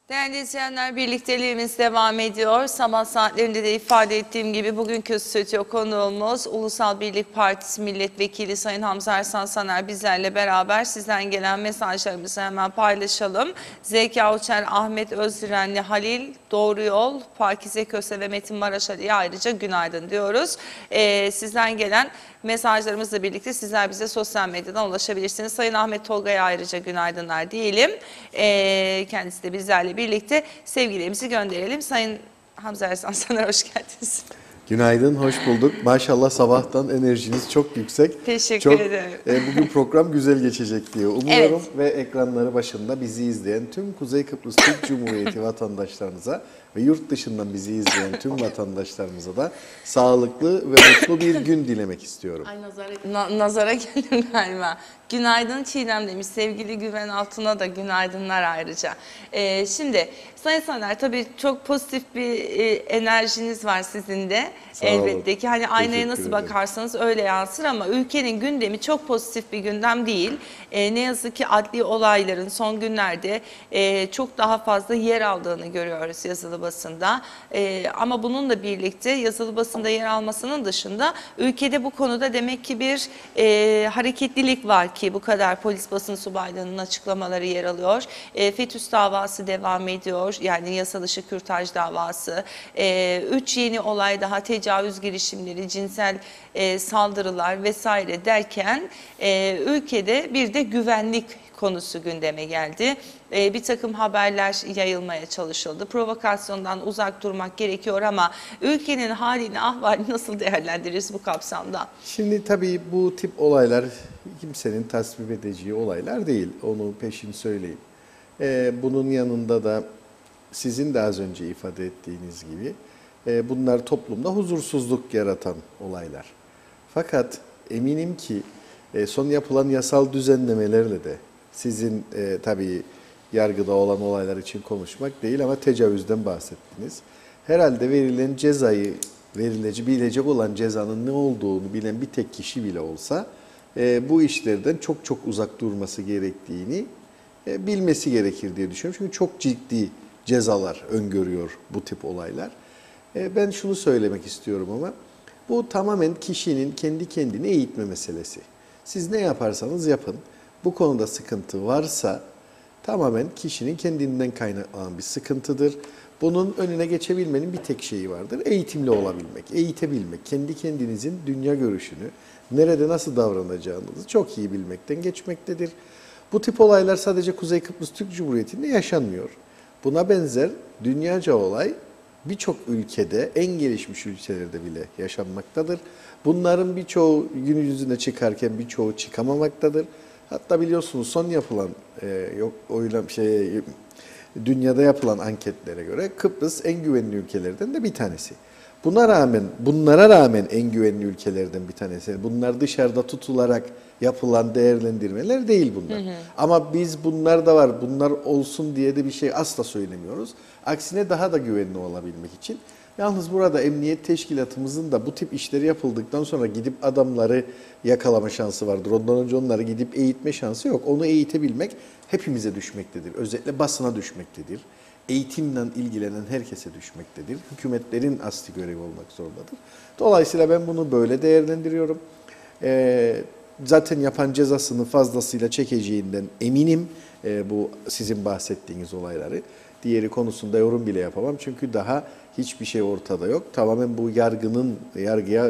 Değerli izleyenler, birlikteliğimiz devam ediyor. Sabah saatlerinde de ifade ettiğim gibi bugünkü stüdyo konuğumuz Ulusal Birlik Partisi Milletvekili Sayın Hamza Ersan Saner bizlerle beraber. Sizden gelen mesajlarımızı hemen paylaşalım. Zeki Uçer, Ahmet Özdirenli, Halil Doğru Yol, Pakize Köse ve Metin Maraş Ali'ye ayrıca günaydın diyoruz. Sizden gelen mesajlarımızla birlikte sizler bize sosyal medyadan ulaşabilirsiniz. Sayın Ahmet Tolga'ya ayrıca günaydınlar diyelim. Kendisi de bizlerle birlikte sevgilerimizi gönderelim. Sayın Hamza Ersan Saner, hoş geldiniz. Günaydın, hoş bulduk. Maşallah sabahtan enerjiniz çok yüksek. Teşekkür ederim. Bugün program güzel geçecek diye umuyorum. Evet. Ve ekranları başında bizi izleyen tüm Kuzey Kıbrıs Türk Cumhuriyeti vatandaşlarınıza ve yurt dışından bizi izleyen tüm vatandaşlarımıza da sağlıklı ve mutlu bir gün dilemek istiyorum. Ay nazara geldim galiba. Günaydın Çiğdem demiş. Sevgili Güven Altun'a da günaydınlar ayrıca. Şimdi Sayın Saner, tabii çok pozitif bir enerjiniz var sizin de. Elbette ki hani aynaya nasıl bakarsanız öyle yansır ama ülkenin gündemi çok pozitif bir gündem değil. Ne yazık ki adli olayların son günlerde çok daha fazla yer aldığını görüyoruz yazılı basında. Ama bununla birlikte yazılı basında yer almasının dışında ülkede bu konuda demek ki bir hareketlilik var ki bu kadar polis basın subaylarının açıklamaları yer alıyor. FETÖ davası devam ediyor. Yani yasa dışı kürtaj davası. 3 yeni olay daha, tecavüz girişimleri, cinsel saldırılar vesaire derken ülkede bir de güvenlik konusu gündeme geldi. Bir takım haberler yayılmaya çalışıldı. Provokasyondan uzak durmak gerekiyor ama ülkenin halini, ahvalini nasıl değerlendiririz bu kapsamda? Şimdi tabii bu tip olaylar kimsenin tasvip edeceği olaylar değil. Onu peşin söyleyeyim. Bunun yanında da sizin de az önce ifade ettiğiniz gibi bunlar toplumda huzursuzluk yaratan olaylar. Fakat eminim ki son yapılan yasal düzenlemelerle de sizin tabii yargıda olan olaylar için konuşmak değil ama tecavüzden bahsettiniz. Herhalde verilen cezayı, verilecek olan cezanın ne olduğunu bilen bir tek kişi bile olsa bu işlerden çok çok uzak durması gerektiğini bilmesi gerekir diye düşünüyorum. Çünkü çok ciddi cezalar öngörüyor bu tip olaylar. Ben şunu söylemek istiyorum ama bu tamamen kişinin kendi kendini eğitme meselesi. Siz ne yaparsanız yapın, bu konuda sıkıntı varsa tamamen kişinin kendinden kaynaklanan bir sıkıntıdır. Bunun önüne geçebilmenin bir tek şeyi vardır. Eğitimli olabilmek, eğitebilmek, kendi kendinizin dünya görüşünü, nerede nasıl davranacağınızı çok iyi bilmekten geçmektedir. Bu tip olaylar sadece Kuzey Kıbrıs Türk Cumhuriyeti'nde yaşanmıyor. Buna benzer dünyaca olay birçok ülkede, en gelişmiş ülkelerde bile yaşanmaktadır. Bunların birçoğu gün yüzüne çıkarken birçoğu çıkamamaktadır. Hatta biliyorsunuz son yapılan dünyada yapılan anketlere göre Kıbrıs en güvenli ülkelerden de bir tanesi. Bunlara rağmen en güvenli ülkelerden bir tanesi. Bunlar dışarıda tutularak yapılan değerlendirmeler değil bunlar. Ama biz bunlar da var, bunlar olsun diye de bir şey asla söylemiyoruz. Aksine daha da güvenli olabilmek için. Yalnız burada emniyet teşkilatımızın da bu tip işleri yapıldıktan sonra gidip adamları yakalama şansı vardır. Ondan önce onları gidip eğitme şansı yok. Onu eğitebilmek hepimize düşmektedir. Özellikle basına düşmektedir. Eğitimle ilgilenen herkese düşmektedir. Hükümetlerin asli görevi olmak zorundadır. Dolayısıyla ben bunu böyle değerlendiriyorum. Zaten yapan cezasını fazlasıyla çekeceğinden eminim bu sizin bahsettiğiniz olayları. Diğeri konusunda yorum bile yapamam çünkü daha hiçbir şey ortada yok. Tamamen bu yargıya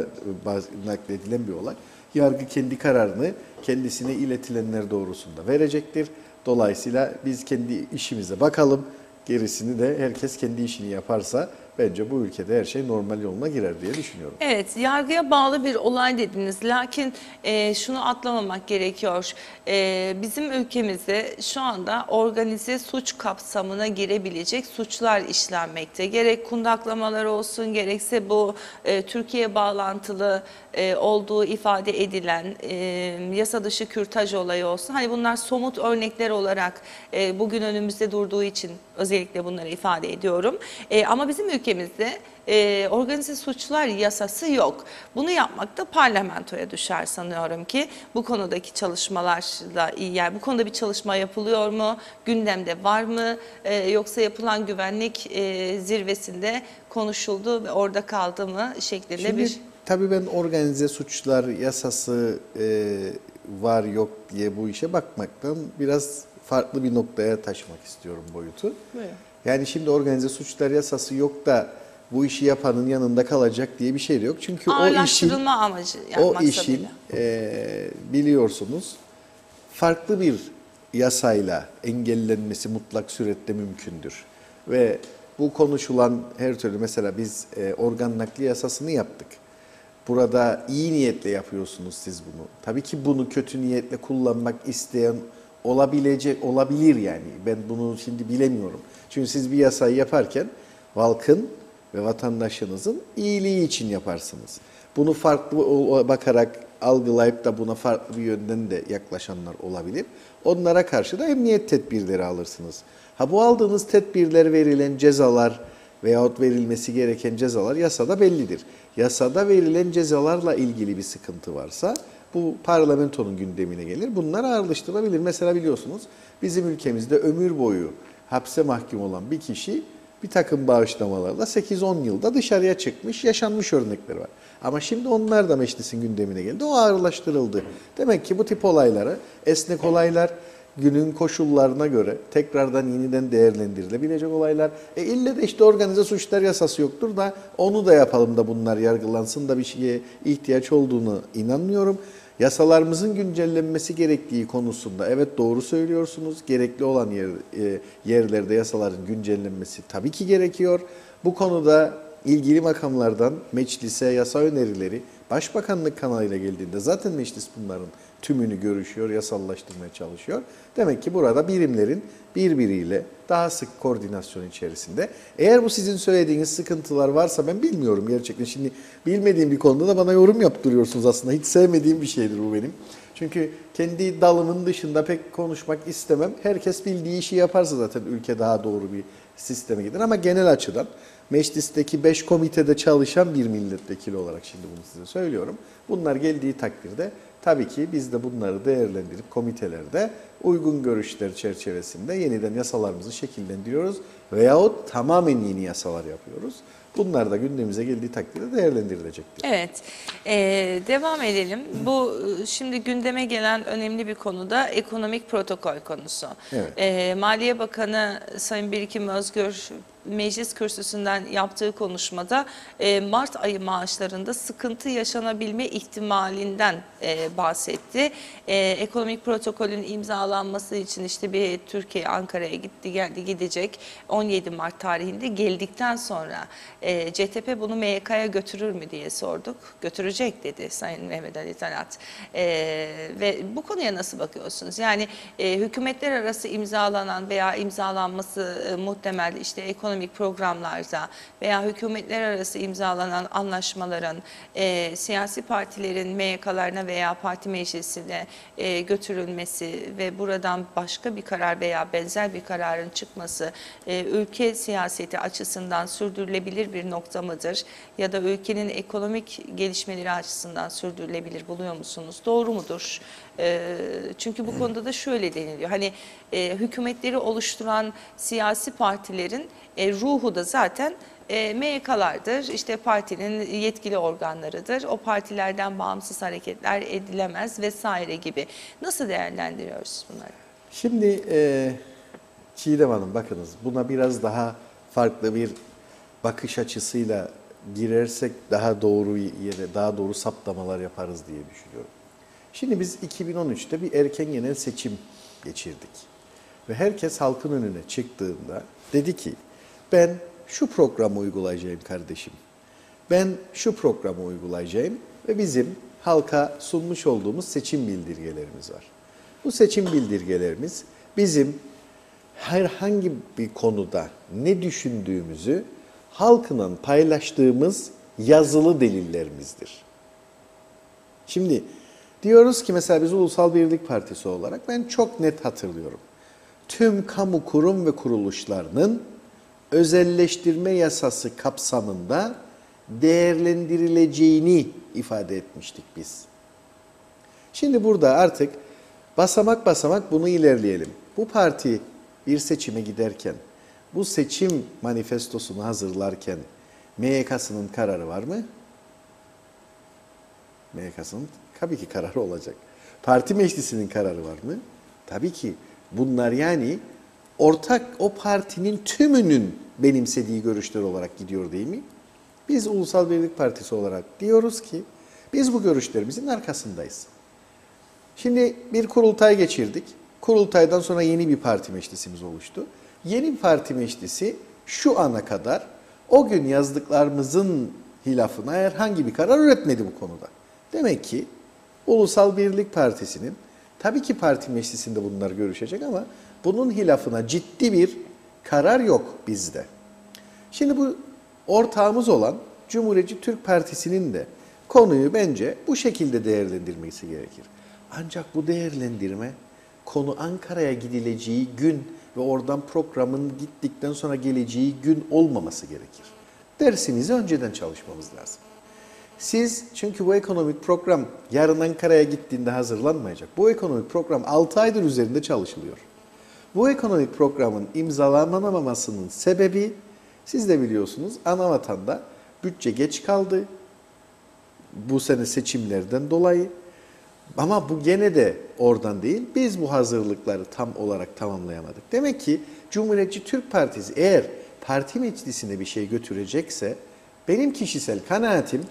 nakledilen bir olay. Yargı kendi kararını kendisine iletilenler doğrusunda verecektir. Dolayısıyla biz kendi işimize bakalım. Gerisini de herkes kendi işini yaparsa bence bu ülkede her şey normal yoluna girer diye düşünüyorum. Evet, yargıya bağlı bir olay dediniz. Lakin şunu atlamamak gerekiyor. Bizim ülkemizde şu anda organize suç kapsamına girebilecek suçlar işlenmekte. Gerek kundaklamalar olsun, gerekse bu Türkiye bağlantılı olduğu ifade edilen yasa dışı kürtaj olayı olsun. Hani bunlar somut örnekler olarak bugün önümüzde durduğu için özellikle bunları ifade ediyorum. Ama bizim ülkemizde ülkemizde organize suçlar yasası yok. Bunu yapmak da parlamentoya düşer sanıyorum ki bu konudaki çalışmalarla iyi. Yani bu konuda bir çalışma yapılıyor mu? Gündemde var mı? Yoksa yapılan güvenlik zirvesinde konuşuldu ve orada kaldı mı şeklinde Şimdi bir... tabii ben organize suçlar yasası var yok diye bu işe bakmaktan biraz farklı bir noktaya taşımak istiyorum boyutu. Buyurun. Yani şimdi organize suçlar yasası yok da bu işi yapanın yanında kalacak diye bir şey de yok. Çünkü Ağırlaştırılma amacı o maksadıyla. işin biliyorsunuz farklı bir yasayla engellenmesi mutlak surette mümkündür. Ve bu konuşulan her türlü mesela biz organ nakli yasasını yaptık. Burada iyi niyetle yapıyorsunuz siz bunu. Tabii ki bunu kötü niyetle kullanmak isteyen olabilir yani. Ben bunu şimdi bilemiyorum. Çünkü siz bir yasayı yaparken halkın ve vatandaşınızın iyiliği için yaparsınız. Bunu farklı bakarak algılayıp da buna farklı bir yönden de yaklaşanlar olabilir. Onlara karşı da emniyet tedbirleri alırsınız. Ha bu aldığınız tedbirler verilen cezalar veyahut verilmesi gereken cezalar yasada bellidir. Yasada verilen cezalarla ilgili bir sıkıntı varsa bu parlamentonun gündemine gelir. Bunlar ağırlaştırılabilir. Mesela biliyorsunuz bizim ülkemizde ömür boyu hapse mahkum olan bir kişi bir takım bağışlamalarla 8-10 yılda dışarıya çıkmış, yaşanmış örnekleri var. Ama şimdi onlar da meclisin gündemine geldi. O ağırlaştırıldı. Demek ki bu tip olayları esnek olaylar, günün koşullarına göre tekrardan yeniden değerlendirilebilecek olaylar. İlle de işte organize suçlar yasası yoktur da onu da yapalım da bunlar yargılansın da bir şeye ihtiyaç olduğunu inanmıyorum. Yasalarımızın güncellenmesi gerektiği konusunda evet doğru söylüyorsunuz. Gerekli olan yerlerde yasaların güncellenmesi tabii ki gerekiyor. Bu konuda ilgili makamlardan meclise yasa önerileri Başbakanlık kanalıyla geldiğinde zaten meclis bunların tümünü görüşüyor, yasallaştırmaya çalışıyor. Demek ki burada birimlerin birbiriyle daha sık koordinasyon içerisinde. Eğer bu sizin söylediğiniz sıkıntılar varsa ben bilmiyorum gerçekten. Şimdi bilmediğim bir konuda da bana yorum yaptırıyorsunuz aslında. Hiç sevmediğim bir şeydir bu benim. Çünkü kendi dalımın dışında pek konuşmak istemem. Herkes bildiği işi yaparsa zaten ülke daha doğru bir sisteme gider. Ama genel açıdan meclisteki 5 komitede çalışan bir milletvekili olarak şimdi bunu size söylüyorum. Bunlar geldiği takdirde tabii ki biz de bunları değerlendirip komitelerde uygun görüşler çerçevesinde yeniden yasalarımızı şekillendiriyoruz veyahut tamamen yeni yasalar yapıyoruz. Bunlar da gündemimize geldiği takdirde değerlendirilecektir. Evet, devam edelim. Bu şimdi gündeme gelen önemli bir konu da ekonomik protokol konusu. Evet. Maliye Bakanı Sayın Birikim Özgür meclis kürsüsünden yaptığı konuşmada Mart ayı maaşlarında sıkıntı yaşanabilme ihtimalinden bahsetti. Ekonomik protokolün imzalanması için işte bir Türkiye Ankara'ya gitti geldi gidecek 17 Mart tarihinde geldikten sonra CTP bunu MYK'ya götürür mü diye sorduk. Götürecek dedi Sayın Mehmet Ali Talat. Ve bu konuya nasıl bakıyorsunuz? Yani hükümetler arası imzalanan veya imzalanması muhtemel işte ekonomik programlarda veya hükümetler arası imzalanan anlaşmaların siyasi partilerin MYK'larına veya parti meclisine götürülmesi ve buradan başka bir karar veya benzer bir kararın çıkması ülke siyaseti açısından sürdürülebilir bir nokta mıdır? Ya da ülkenin ekonomik gelişmeleri açısından sürdürülebilir buluyor musunuz? Doğru mudur? Çünkü bu konuda da şöyle deniliyor. Hani hükümetleri oluşturan siyasi partilerin ruhu da zaten MYK'lardır. İşte partinin yetkili organlarıdır. O partilerden bağımsız hareketler edilemez vesaire gibi. Nasıl değerlendiriyoruz bunları? Şimdi Çiğdem Hanım bakınız buna biraz daha farklı bir bakış açısıyla girersek daha doğru yere, daha doğru saptamalar yaparız diye düşünüyorum. Şimdi biz 2013'te bir erken genel seçim geçirdik. Ve herkes halkın önüne çıktığında dedi ki ben şu programı uygulayacağım kardeşim. Ben şu programı uygulayacağım ve bizim halka sunmuş olduğumuz seçim bildirgelerimiz var. Bu seçim bildirgelerimiz bizim herhangi bir konuda ne düşündüğümüzü halkla paylaştığımız yazılı delillerimizdir. Şimdi diyoruz ki mesela biz Ulusal Birlik Partisi olarak ben çok net hatırlıyorum. Tüm kamu kurum ve kuruluşlarının özelleştirme yasası kapsamında değerlendirileceğini ifade etmiştik biz. Şimdi burada artık basamak basamak bunu ilerleyelim. Bu parti bir seçime giderken, bu seçim manifestosunu hazırlarken MYK'sının kararı var mı? MYK'sının tabii ki kararı olacak. Parti meclisinin kararı var mı? Tabii ki. Bunlar yani ortak o partinin tümünün benimsediği görüşler olarak gidiyor değil mi? Biz Ulusal Birlik Partisi olarak diyoruz ki biz bu görüşlerimizin arkasındayız. Şimdi bir kurultay geçirdik. Kurultaydan sonra yeni bir parti meclisimiz oluştu. Yeni bir parti meclisi şu ana kadar o gün yazdıklarımızın hilafına herhangi bir karar üretmedi bu konuda. Demek ki Ulusal Birlik Partisi'nin tabii ki parti meclisinde bunlar görüşecek ama bunun hilafına ciddi bir karar yok bizde. Şimdi bu ortağımız olan Cumhuriyetçi Türk Partisi'nin de konuyu bence bu şekilde değerlendirmesi gerekir. Ancak bu değerlendirme konu Ankara'ya gidileceği gün ve oradan programın gittikten sonra geleceği gün olmaması gerekir. Dersinizi önceden çalışmamız lazım. Siz çünkü bu ekonomik program yarın Ankara'ya gittiğinde hazırlanmayacak. Bu ekonomik program 6 aydır üzerinde çalışılıyor. Bu ekonomik programın imzalanamamasının sebebi siz de biliyorsunuz Anavatan'da bütçe geç kaldı. Bu sene seçimlerden dolayı. Ama bu gene de oradan değil. Biz bu hazırlıkları tam olarak tamamlayamadık. Demek ki Cumhuriyetçi Türk Partisi eğer parti meclisine bir şey götürecekse benim kişisel kanaatim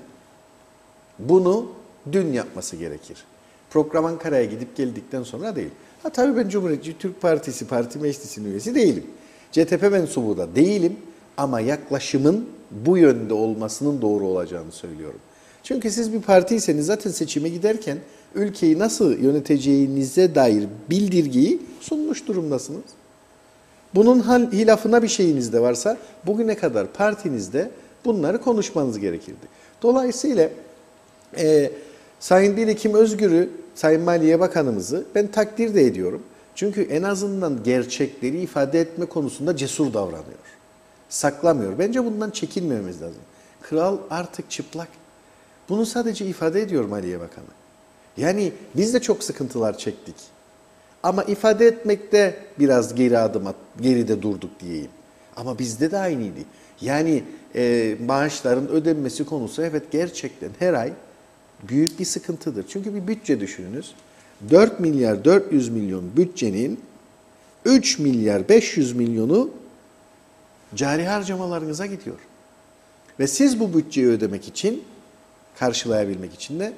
bunu dün yapması gerekir. Program Ankara'ya gidip geldikten sonra değil. Ha tabii ben Cumhuriyetçi Türk Partisi Parti Meclisi'nin üyesi değilim. CTP mensubu da değilim ama yaklaşımın bu yönde olmasının doğru olacağını söylüyorum. Çünkü siz bir partiyseniz zaten seçime giderken ülkeyi nasıl yöneteceğinize dair bildirgeyi sunmuş durumdasınız. Bunun hilafına bir şeyiniz de varsa bugüne kadar partinizde bunları konuşmanız gerekirdi. Dolayısıyla Sayın Birikim Özgür'ü, Sayın Maliye Bakanımızı ben takdir de ediyorum. Çünkü en azından gerçekleri ifade etme konusunda cesur davranıyor. Saklamıyor. Bence bundan çekinmememiz lazım. Kral artık çıplak. Bunu sadece ifade ediyor Maliye Bakanı. Yani biz de çok sıkıntılar çektik. Ama ifade etmekte biraz geride durduk diyeyim. Ama bizde de aynıydı. Yani maaşların ödenmesi konusu evet gerçekten her ay büyük bir sıkıntıdır. Çünkü bir bütçe düşününüz. 4 milyar 400 milyon bütçenin 3 milyar 500 milyonu cari harcamalarınıza gidiyor. Ve siz bu bütçeyi ödemek için, karşılayabilmek için de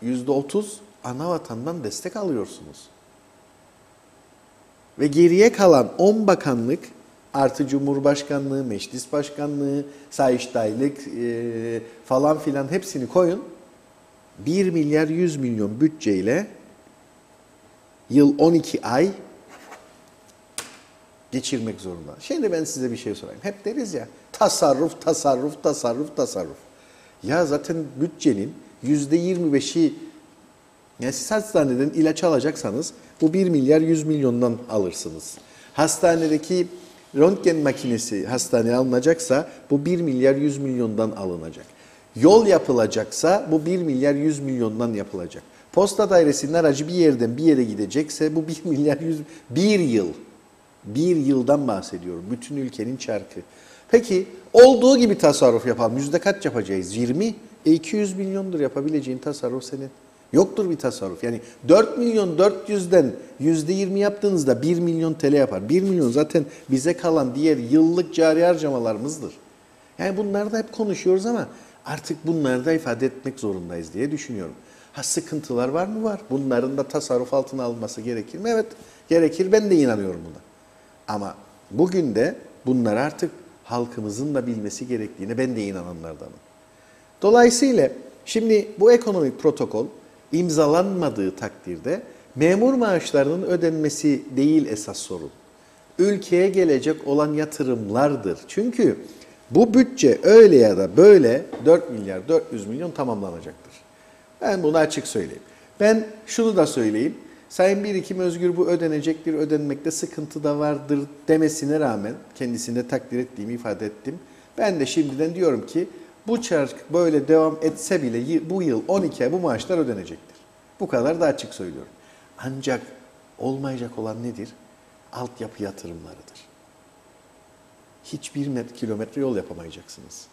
%30 Anavatan'dan destek alıyorsunuz. Ve geriye kalan 10 bakanlık artı Cumhurbaşkanlığı, Meclis Başkanlığı, Sayıştaylık falan filan hepsini koyun. 1 milyar 100 milyon bütçeyle yıl 12 ay geçirmek zorunda. Şimdi ben size bir şey sorayım. Hep deriz ya tasarruf, tasarruf, tasarruf, tasarruf. Ya zaten bütçenin %25'i yani siz hastaneden ilaç alacaksanız bu 1 milyar 100 milyondan alırsınız. Hastanedeki röntgen makinesi hastaneye alınacaksa bu 1 milyar 100 milyondan alınacak. Yol yapılacaksa bu 1 milyar 100 milyondan yapılacak. Posta dairesinin aracı bir yerden bir yere gidecekse bu 1 milyar 100 bir yıl. Bir yıldan bahsediyorum. Bütün ülkenin çarkı. Peki olduğu gibi tasarruf yapalım. Yüzde kaç yapacağız? 20? 200 milyondur yapabileceğin tasarruf senin. Yoktur bir tasarruf. Yani 4 milyon 400'den %20 yaptığınızda 1 milyon TL yapar. 1 milyon zaten bize kalan diğer yıllık cari harcamalarımızdır. Yani bunları da hep konuşuyoruz ama artık bunları da ifade etmek zorundayız diye düşünüyorum. Ha sıkıntılar var mı? Var. Bunların da tasarruf altına alınması gerekir mi? Evet gerekir. Ben de inanıyorum buna. Ama bugün de bunları artık halkımızın da bilmesi gerektiğine ben de inananlardanım. Dolayısıyla şimdi bu ekonomik protokol imzalanmadığı takdirde memur maaşlarının ödenmesi değil esas sorun. Ülkeye gelecek olan yatırımlardır. Çünkü bu bütçe öyle ya da böyle 4 milyar 400 milyon tamamlanacaktır. Ben bunu açık söyleyeyim. Ben şunu da söyleyeyim. Sayın Birikim Özgür bu ödenecektir, ödenmekte sıkıntı da vardır demesine rağmen kendisini de takdir ettiğimi ifade ettim. Ben de şimdiden diyorum ki bu çark böyle devam etse bile bu yıl 12 ay bu maaşlar ödenecektir. Bu kadar da açık söylüyorum. Ancak olmayacak olan nedir? Altyapı yatırımlarıdır. Hiçbir kilometre yol yapamayacaksınız.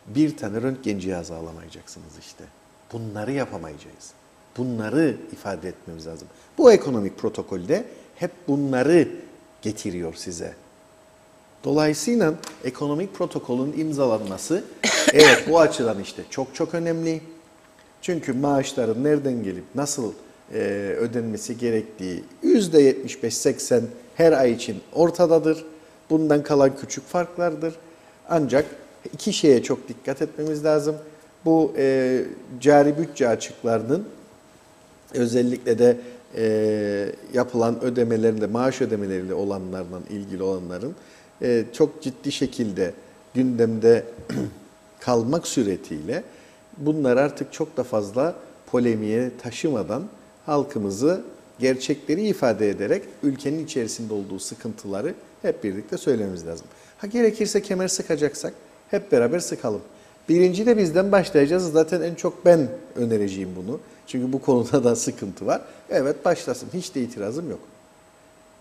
Bir tane röntgen cihazı alamayacaksınız işte. Bunları yapamayacağız. Bunları ifade etmemiz lazım. Bu ekonomik protokolde hep bunları getiriyor size. Dolayısıyla ekonomik protokolün imzalanması evet bu açıdan işte çok çok önemli. Çünkü maaşların nereden gelip nasıl ödenmesi gerektiği %75-80 her ay için ortadadır. Bundan kalan küçük farklardır. Ancak iki şeye çok dikkat etmemiz lazım. Bu cari bütçe açıklarının özellikle de yapılan ödemelerinde, maaş ödemeleriyle olanlarla ilgili olanların çok ciddi şekilde gündemde kalmak suretiyle bunlar artık çok da fazla polemiğe taşımadan halkımızı gerçekleri ifade ederek ülkenin içerisinde olduğu sıkıntıları hep birlikte söylememiz lazım. Ha gerekirse kemer sıkacaksak hep beraber sıkalım. Birinci de bizden başlayacağız. Zaten en çok ben önereceğim bunu. Çünkü bu konuda da sıkıntı var. Evet başlasın. Hiç de itirazım yok.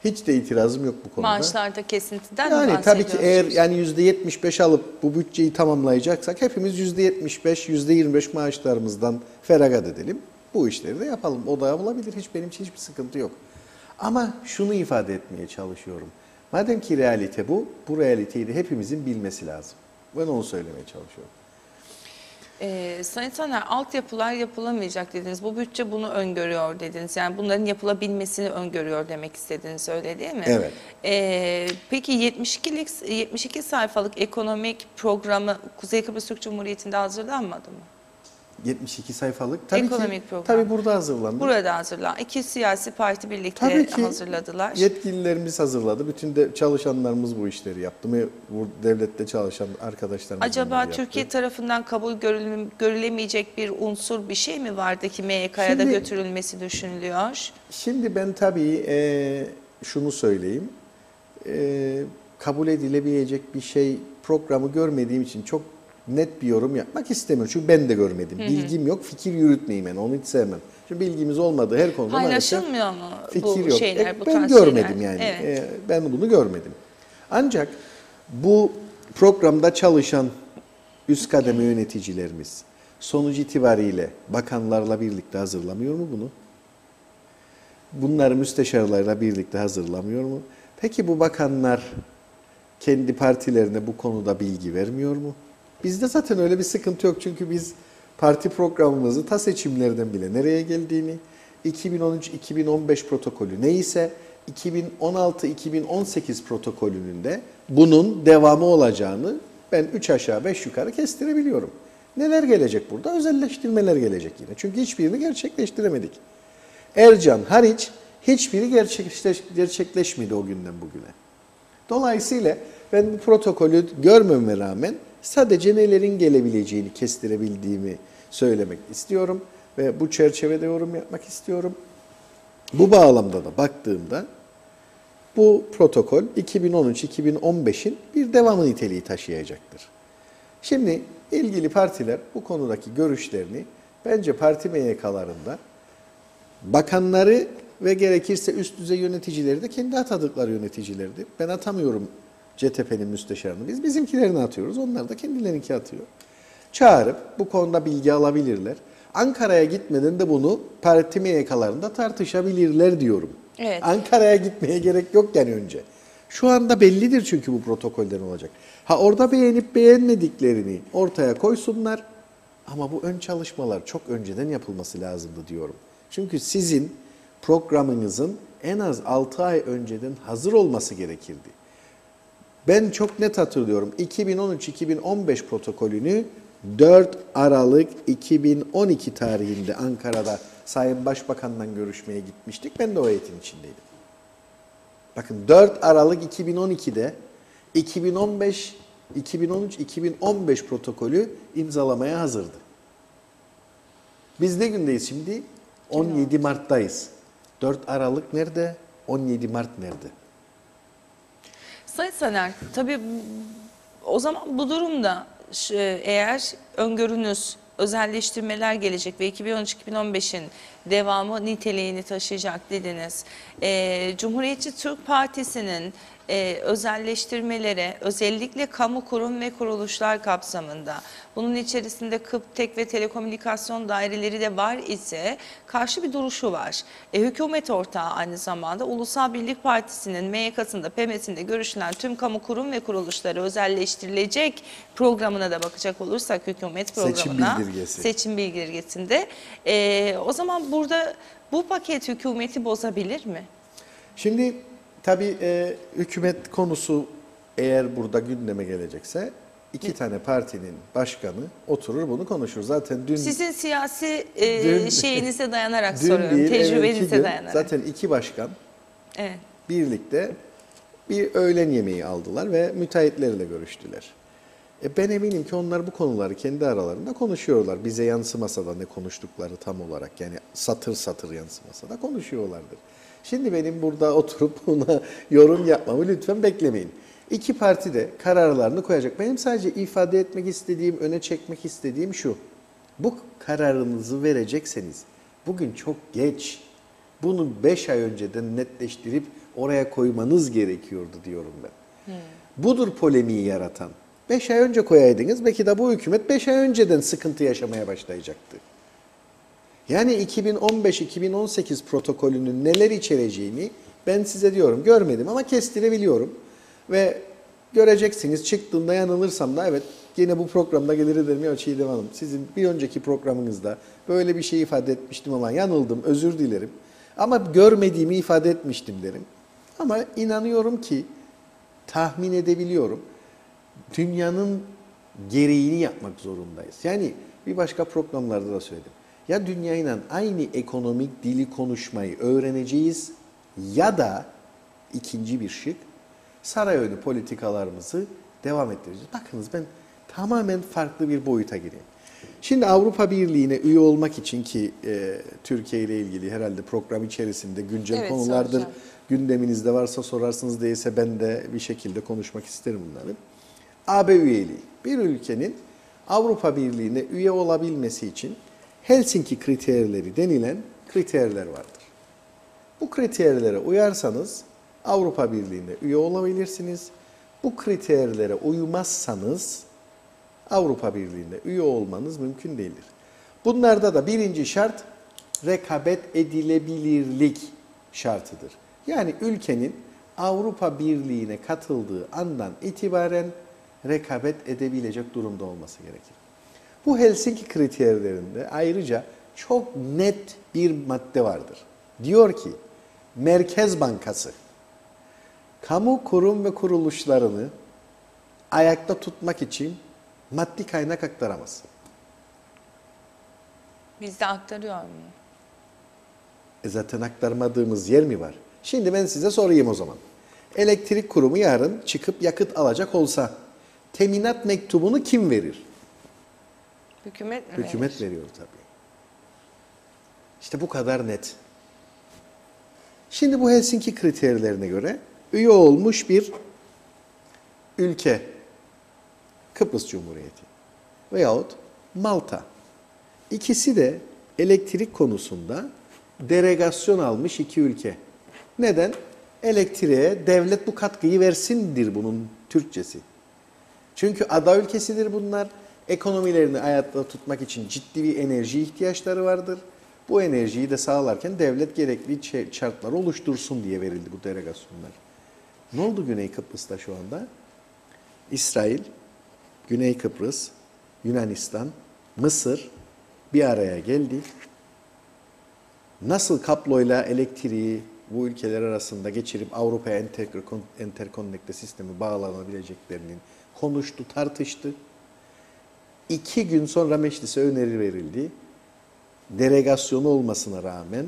Hiç de itirazım yok bu konuda. Maaşlarda kesintiden mi Yani bahsediyorsunuz? tabii ki eğer yani %75 alıp bu bütçeyi tamamlayacaksak hepimiz %75, %25 maaşlarımızdan feragat edelim. Bu işleri de yapalım. O da yapılabilir. Benim için hiçbir sıkıntı yok. Ama şunu ifade etmeye çalışıyorum. Madem ki realite bu realiteyi de hepimizin bilmesi lazım. Ben onu söylemeye çalışıyorum. Sayın Taner, altyapılar yapılamayacak dediniz. Bu bütçe bunu öngörüyor dediniz. Yani bunların yapılabilmesini öngörüyor demek istediğiniz öyle değil mi? Evet. Peki 72 sayfalık ekonomik programı Kuzey Kıbrıs Türk Cumhuriyeti'nde hazırlanmadı mı? 72 sayfalık. Tabii Ekonomik ki, program. tabii burada hazırlandı. Burada hazırlan. İki siyasi parti birlikte Tabii ki hazırladılar. yetkililerimiz hazırladı. Bütün de çalışanlarımız bu işleri yaptı. Bu devlette çalışan arkadaşlarımız Acaba bunları Türkiye yaptı. tarafından kabul görülemeyecek bir unsur bir şey mi vardı ki MYK'ya da Şimdi- götürülmesi düşünülüyor? Şimdi ben tabii şunu söyleyeyim. Kabul edilebilecek bir şey programı görmediğim için çok net bir yorum yapmak istemiyorum. Çünkü ben de görmedim. Bilgim yok, fikir yürütmeyeyim yani. Onu hiç sevmem. Çünkü bilgimiz olmadığı her konuda maalesef Paylaşılmıyor mu fikir bu yok. şeyler, bu Ben tarz görmedim şeyler? yani. Evet. Ben bunu görmedim. Ancak bu programda çalışan üst kademe yöneticilerimiz sonuç itibariyle bakanlarla birlikte hazırlamıyor mu bunu? Bunları müsteşarlarla birlikte hazırlamıyor mu? Peki bu bakanlar kendi partilerine bu konuda bilgi vermiyor mu? Bizde zaten öyle bir sıkıntı yok. Çünkü biz parti programımızı ta seçimlerden bile nereye geldiğini, 2013-2015 protokolü neyse 2016-2018 protokolünün de bunun devamı olacağını ben 3 aşağı 5 yukarı kestirebiliyorum. Neler gelecek burada? Özelleştirmeler gelecek yine. Çünkü hiçbirini gerçekleştiremedik. Ercan hariç hiçbiri gerçekleşmedi o günden bugüne. Dolayısıyla ben bu protokolü görmeme rağmen sadece nelerin gelebileceğini kestirebildiğimi söylemek istiyorum ve bu çerçevede yorum yapmak istiyorum. Bu bağlamda da baktığımda bu protokol 2013-2015'in bir devamı niteliği taşıyacaktır. Şimdi ilgili partiler bu konudaki görüşlerini bence parti MYK'larında bakanları ve gerekirse üst düzey yöneticileri de kendi atadıkları yöneticilerdir. Ben atamıyorum CTP'nin müsteşarını. Biz bizimkilerini atıyoruz. Onlar da kendilerinki atıyor. Çağırıp bu konuda bilgi alabilirler. Ankara'ya gitmeden de bunu parti MYK'larında tartışabilirler diyorum. Evet. Ankara'ya gitmeye gerek yok yani önce. Şu anda bellidir çünkü bu protokolden olacak. Ha orada beğenip beğenmediklerini ortaya koysunlar. Ama bu ön çalışmalar çok önceden yapılması lazımdı diyorum. Çünkü sizin programınızın en az 6 ay önceden hazır olması gerekirdi. Ben çok net hatırlıyorum. 2013-2015 protokolünü 4 Aralık 2012 tarihinde Ankara'da Sayın Başbakan'la görüşmeye gitmiştik. Ben de o heyetin içindeydim. Bakın 4 Aralık 2012'de 2013-2015 protokolü imzalamaya hazırdı. Biz ne gündeyiz şimdi? 17 Mart'tayız. 4 Aralık nerede? 17 Mart nerede? Sayın Saner, tabii o zaman bu durumda eğer öngörünüz özelleştirmeler gelecek ve 2013-2015'in devamı niteliğini taşıyacak dediniz. Cumhuriyetçi Türk Partisi'nin özelleştirmelere özellikle kamu kurum ve kuruluşlar kapsamında bunun içerisinde KıPTEK ve telekomünikasyon daireleri de var ise karşı bir duruşu var. Hükümet ortağı aynı zamanda Ulusal Birlik Partisi'nin MYK'sında, PEMES'inde görüşülen tüm kamu kurum ve kuruluşları özelleştirilecek programına da bakacak olursak hükümet programına, seçim bildirgesinde o zaman burada bu paket hükümeti bozabilir mi? Şimdi tabii hükümet konusu eğer burada gündeme gelecekse iki tane partinin başkanı oturur bunu konuşur. Zaten dün... Sizin siyasi dün, şeyinize dayanarak dün soruyorum, değil, tecrübenize dayanarak. Zaten iki başkan evet. birlikte bir öğlen yemeği aldılar ve müteahhitlerle görüştüler. Ben eminim ki onlar bu konuları kendi aralarında konuşuyorlar. Bize yansımasa da ne konuştukları tam olarak, yani satır satır yansımasa da konuşuyorlardır. Şimdi benim burada oturup buna yorum yapmamı lütfen beklemeyin. İki parti de kararlarını koyacak. Benim sadece ifade etmek istediğim, öne çekmek istediğim şu. Bu kararınızı verecekseniz bugün çok geç. Bunu 5 ay önceden netleştirip oraya koymanız gerekiyordu diyorum ben. Budur polemiği yaratan. 5 ay önce koyaydınız, belki de bu hükümet 5 ay önceden sıkıntı yaşamaya başlayacaktı. Yani 2015-2018 protokolünün neler içereceğini ben size diyorum, görmedim ama kestirebiliyorum. Ve göreceksiniz, çıktığında yanılırsam da evet yine bu programda gelir derim ya Çiğdem Hanım, sizin bir önceki programınızda böyle bir şey ifade etmiştim ama yanıldım, özür dilerim. Ama görmediğimi ifade etmiştim derim. Ama inanıyorum ki tahmin edebiliyorum. Dünyanın gereğini yapmak zorundayız. Yani bir başka programlarda da söyledim. Ya dünyayla aynı ekonomik dili konuşmayı öğreneceğiz ya da ikinci bir şık, saray önü politikalarımızı devam ettireceğiz. Bakınız ben tamamen farklı bir boyuta gireyim. Şimdi Avrupa Birliği'ne üye olmak için ki Türkiye ile ilgili herhalde program içerisinde güncel konulardır. Soracağım. Gündeminizde varsa sorarsınız, değilse ben de bir şekilde konuşmak isterim bunları. AB üyeliği. Bir ülkenin Avrupa Birliği'ne üye olabilmesi için Helsinki kriterleri denilen kriterler vardır. Bu kriterlere uyarsanız Avrupa Birliği'ne üye olabilirsiniz. Bu kriterlere uymazsanız Avrupa Birliği'ne üye olmanız mümkün değildir. Bunlarda da birinci şart rekabet edilebilirlik şartıdır. Yani ülkenin Avrupa Birliği'ne katıldığı andan itibaren rekabet edebilecek durumda olması gerekir. Bu Helsinki kriterlerinde ayrıca çok net bir madde vardır. Diyor ki Merkez Bankası kamu kurum ve kuruluşlarını ayakta tutmak için maddi kaynak aktaramaz. Bizde aktarıyor mu? Zaten aktarmadığımız yer mi var? Şimdi ben size sorayım o zaman. Elektrik kurumu yarın çıkıp yakıt alacak olsa teminat mektubunu kim verir? Hükümet mi Hükümet verir? veriyor tabii. İşte bu kadar net. Şimdi bu Helsinki kriterlerine göre üye olmuş bir ülke, Kıbrıs Cumhuriyeti veyahut Malta. İkisi de elektrik konusunda deregasyon almış iki ülke. Neden? Elektriğe devlet bu katkıyı versindir bunun Türkçesi. Çünkü ada ülkesidir bunlar. Ekonomilerini hayatta tutmak için ciddi bir enerji ihtiyaçları vardır. Bu enerjiyi de sağlarken devlet gerekli şartları oluştursun diye verildi bu deregasyonlar. Ne oldu Güney Kıbrıs'ta şu anda? İsrail, Güney Kıbrıs, Yunanistan, Mısır bir araya geldi. Nasıl kabloyla elektriği bu ülkeler arasında geçirip Avrupa'ya enterkonnekte sistemi bağlanabileceklerinin konuştu, tartıştı. 2 gün sonra meclise öneri verildi. Deregasyonu olmasına rağmen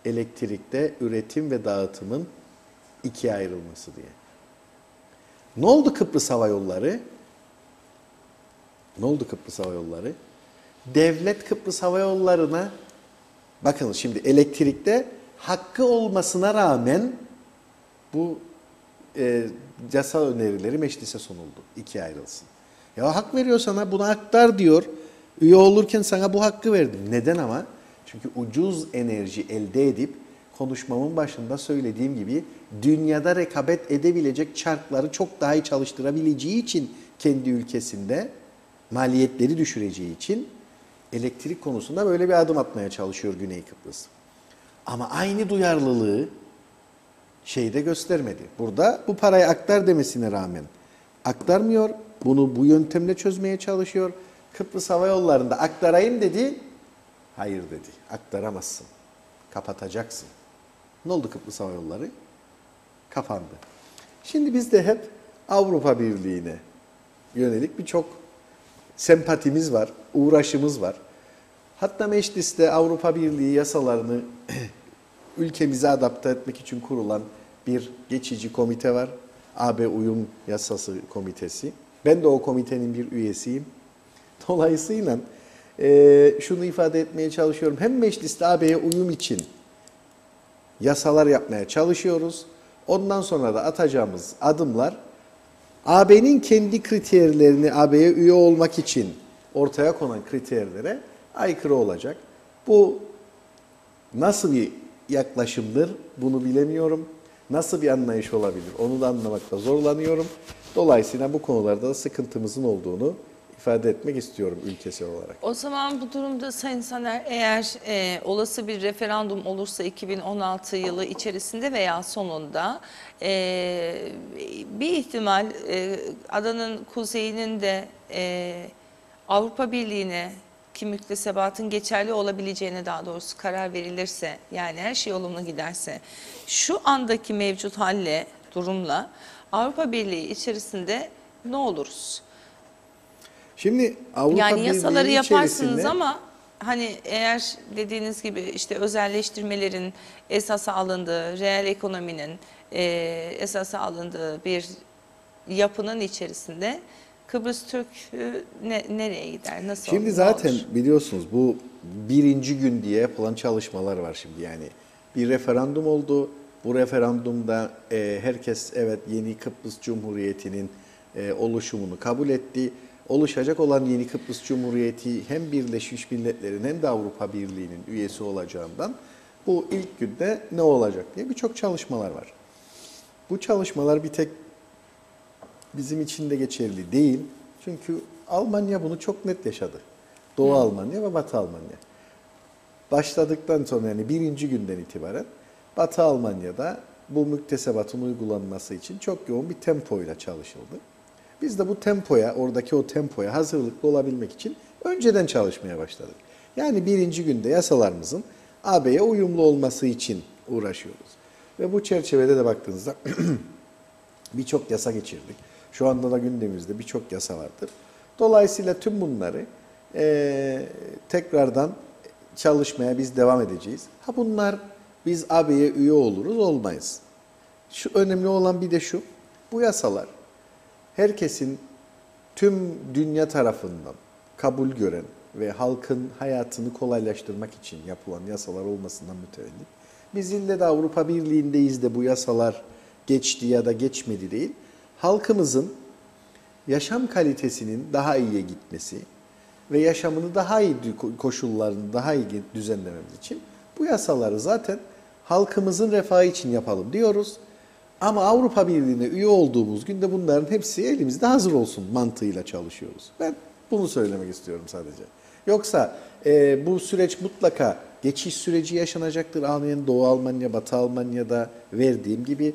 elektrikte üretim ve dağıtımın ikiye ayrılması diye. Ne oldu Kıbrıs Hava Yolları? Ne oldu Kıbrıs Hava Yolları? Devlet Kıbrıs Hava Yolları'na, bakın şimdi elektrikte hakkı olmasına rağmen bu yasa önerileri meclise sunuldu. İkiye ayrılsın. Ya hak veriyor sana, buna aktar diyor. Üye olurken sana bu hakkı verdim. Neden ama? Çünkü ucuz enerji elde edip konuşmamın başında söylediğim gibi dünyada rekabet edebilecek çarkları çok daha iyi çalıştırabileceği için kendi ülkesinde maliyetleri düşüreceği için elektrik konusunda böyle bir adım atmaya çalışıyor Güney Kıbrıs. Ama aynı duyarlılığı şeyde göstermedi. Burada bu parayı aktar demesine rağmen aktarmıyor. Bunu bu yöntemle çözmeye çalışıyor. Kıbrıs Hava Yolları'nda aktarayım dedi. Hayır dedi. Aktaramazsın. Kapatacaksın. Ne oldu Kıbrıs Hava Yolları? Kapandı. Şimdi biz de hep Avrupa Birliği'ne yönelik birçok sempatimiz var, uğraşımız var. Hatta mecliste Avrupa Birliği yasalarını ülkemize adapte etmek için kurulan bir geçici komite var. AB Uyum Yasası Komitesi. Ben de o komitenin bir üyesiyim. Dolayısıyla şunu ifade etmeye çalışıyorum. Hem mecliste AB'ye uyum için yasalar yapmaya çalışıyoruz. Ondan sonra da atacağımız adımlar AB'nin kendi kriterlerini, AB'ye üye olmak için ortaya konan kriterlere aykırı olacak. Bu nasıl bir yaklaşımdır bunu bilemiyorum. Nasıl bir anlayış olabilir onu da anlamakta zorlanıyorum. Dolayısıyla bu konularda da sıkıntımızın olduğunu ifade etmek istiyorum ülkesel olarak. O zaman bu durumda Sayın Saner, eğer olası bir referandum olursa 2016 yılı içerisinde veya sonunda bir ihtimal adanın kuzeyinin de Avrupa Birliği'ne ki müktesebatın geçerli olabileceğine, daha doğrusu karar verilirse, yani her şey olumlu giderse, şu andaki mevcut halle, durumla Avrupa Birliği içerisinde ne oluruz? Şimdi Avrupa Yani Birliği yasaları yaparsınız içerisinde ama hani eğer dediğiniz gibi işte özelleştirmelerin esasa alındığı, reel ekonominin esasa alındığı bir yapının içerisinde Kıbrıs Türk nereye gider? Nasıl Şimdi olur, zaten ne olur? biliyorsunuz bu birinci gün diye yapılan çalışmalar var şimdi yani. Bir referandum oldu. Bu referandumda herkes evet yeni Kıbrıs Cumhuriyeti'nin oluşumunu kabul etti. Oluşacak olan yeni Kıbrıs Cumhuriyeti hem Birleşmiş Milletler'in hem de Avrupa Birliği'nin üyesi olacağından bu ilk günde ne olacak diye birçok çalışmalar var. Bu çalışmalar bir tek bizim için de geçerli değil. Çünkü Almanya bunu çok net yaşadı. Doğu Almanya ve Batı Almanya. Başladıktan sonra yani birinci günden itibaren Batı Almanya'da bu müktesebatın uygulanması için çok yoğun bir tempoyla çalışıldı. Biz de bu tempoya, oradaki o tempoya hazırlıklı olabilmek için önceden çalışmaya başladık. Yani birinci günde yasalarımızın AB'ye uyumlu olması için uğraşıyoruz. Ve bu çerçevede de baktığınızda birçok yasa geçirdik. Şu anda da gündemimizde birçok yasa vardır. Dolayısıyla tüm bunları tekrardan çalışmaya biz devam edeceğiz. Ha bunlar biz AB'ye üye oluruz, olmayız. Şu önemli olan bir de şu, bu yasalar herkesin tüm dünya tarafından kabul gören ve halkın hayatını kolaylaştırmak için yapılan yasalar olmasından mütevellit. Biz ille de Avrupa Birliği'ndeyiz de bu yasalar geçti ya da geçmedi değil. Halkımızın yaşam kalitesinin daha iyiye gitmesi ve yaşamını daha iyi koşullarını daha iyi düzenlememiz için bu yasaları zaten halkımızın refahı için yapalım diyoruz. Ama Avrupa Birliği'ne üye olduğumuz günde bunların hepsi elimizde hazır olsun mantığıyla çalışıyoruz. Ben bunu söylemek istiyorum sadece. Yoksa bu süreç mutlaka geçiş süreci yaşanacaktır. Örneğin Doğu Almanya, Batı Almanya'da verdiğim gibi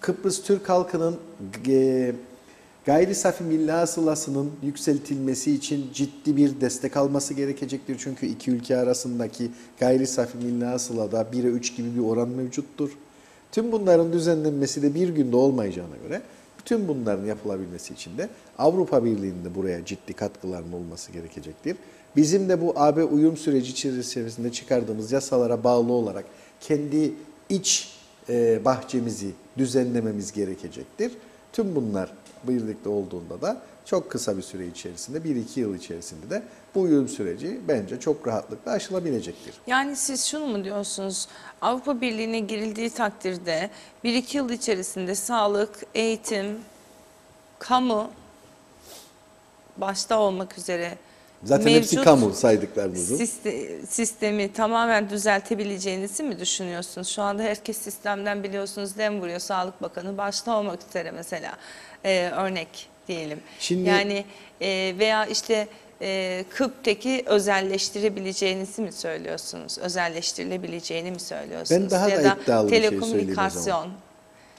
Kıbrıs Türk halkının gayri safi milli hasılasının yükseltilmesi için ciddi bir destek alması gerekecektir. Çünkü iki ülke arasındaki gayri safi milli hasılada 1'e 3 gibi bir oran mevcuttur. Tüm bunların düzenlenmesi de bir günde olmayacağına göre bütün bunların yapılabilmesi için de Avrupa Birliği'nin de buraya ciddi katkılarının olması gerekecektir. Bizim de bu AB uyum süreci içerisinde çıkardığımız yasalara bağlı olarak kendi iç bahçemizi düzenlememiz gerekecektir. Tüm bunlar birlikte olduğunda da çok kısa bir süre içerisinde, 1-2 yıl içerisinde de bu uyum süreci bence çok rahatlıkla aşılabilecektir. Yani siz şunu mu diyorsunuz? Avrupa Birliği'ne girildiği takdirde 1-2 yıl içerisinde sağlık, eğitim, kamu başta olmak üzere Zaten hepsi kamu saydıklarınızın. sistemi tamamen düzeltebileceğinizi mi düşünüyorsunuz? Şu anda herkes sistemden biliyorsunuz dem vuruyor. Sağlık Bakanı başta olmak üzere mesela örnek diyelim. Şimdi, Yani veya işte KıPTEK'i özelleştirebileceğinizi mi söylüyorsunuz? Özelleştirilebileceğini mi söylüyorsunuz? Ben daha ya da da iddialı bir şey söyleyeyim o zaman. telekomünikasyon.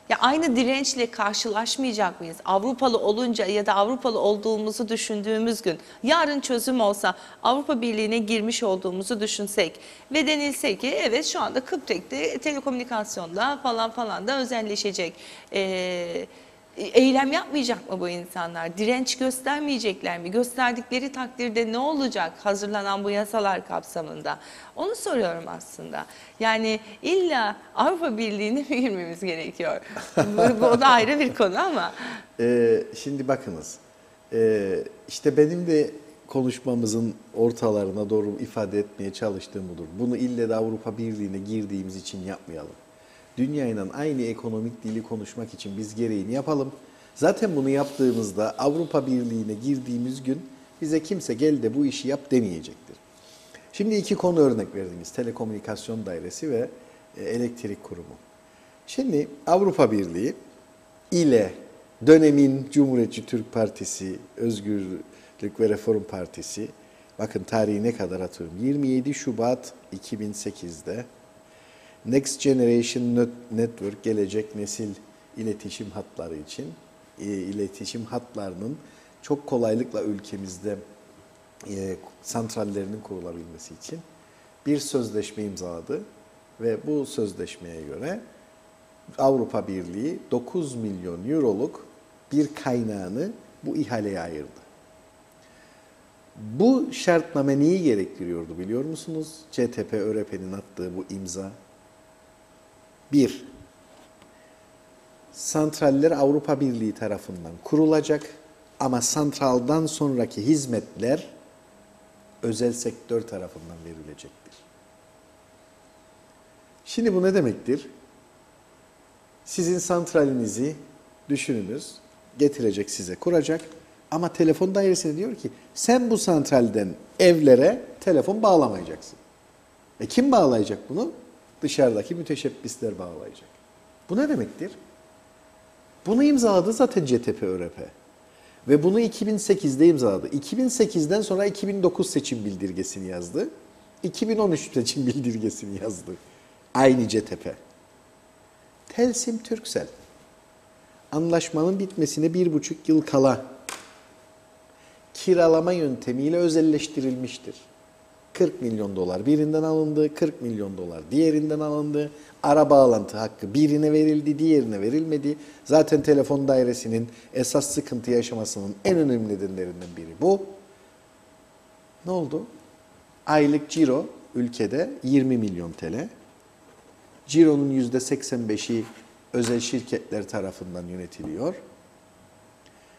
Ya aynı dirençle karşılaşmayacak mıyız? Avrupalı olunca ya da Avrupalı olduğumuzu düşündüğümüz gün, yarın çözüm olsa Avrupa Birliği'ne girmiş olduğumuzu düşünsek ve denilse ki evet şu anda KıPTEK'te telekomünikasyonda falan falan da özelleşecek. Eylem yapmayacak mı bu insanlar? Direnç göstermeyecekler mi? Gösterdikleri takdirde ne olacak hazırlanan bu yasalar kapsamında? Onu soruyorum aslında. Yani illa Avrupa Birliği'ne mi girmemiz gerekiyor? Bu da ayrı bir konu ama. Şimdi bakınız, işte benim de konuşmamızın ortalarına doğru ifade etmeye çalıştığım budur. Bunu ille de Avrupa Birliği'ne girdiğimiz için yapmayalım. Dünyayla aynı ekonomik dili konuşmak için biz gereğini yapalım. Zaten bunu yaptığımızda Avrupa Birliği'ne girdiğimiz gün bize kimse gel de bu işi yap demeyecektir. Şimdi iki konu örnek verdiniz. Telekomünikasyon Dairesi ve Elektrik Kurumu. Şimdi Avrupa Birliği ile dönemin Cumhuriyetçi Türk Partisi, Özgürlük ve Reform Partisi, bakın tarihi ne kadar atıyorum, 27 Şubat 2008'de Next Generation Network, gelecek nesil iletişim hatları için, iletişim hatlarının çok kolaylıkla ülkemizde santrallerinin kurulabilmesi için bir sözleşme imzaladı ve bu sözleşmeye göre Avrupa Birliği 9 milyon euroluk bir kaynağını bu ihaleye ayırdı. Bu şartname neyi gerektiriyordu biliyor musunuz? CTP-ÖRP'nin attığı bu imza. 1. Santraller Avrupa Birliği tarafından kurulacak ama santraldan sonraki hizmetler özel sektör tarafından verilecektir. Şimdi bu ne demektir? Sizin santralinizi düşününüz, getirecek size, kuracak ama telefon dairesine diyor ki sen bu santralden evlere telefon bağlamayacaksın. Kim bağlayacak bunu? Dışarıdaki müteşebbisler bağlayacak. Bu ne demektir? Bunu imzaladı zaten CTP-ÖRP. Ve bunu 2008'de imzaladı. 2008'den sonra 2009 seçim bildirgesini yazdı. 2013 seçim bildirgesini yazdı. Aynı CTP. Telsim Turkcell. Anlaşmanın bitmesine 1,5 yıl kala kiralama yöntemiyle özelleştirilmiştir. 40 milyon dolar birinden alındı, 40 milyon dolar diğerinden alındı. Ara bağlantı hakkı birine verildi, diğerine verilmedi. Zaten telefon dairesinin esas sıkıntı yaşamasının en önemli nedenlerinden biri bu. Ne oldu? Aylık ciro ülkede 20 milyon TL. Cironun %85'i özel şirketler tarafından yönetiliyor.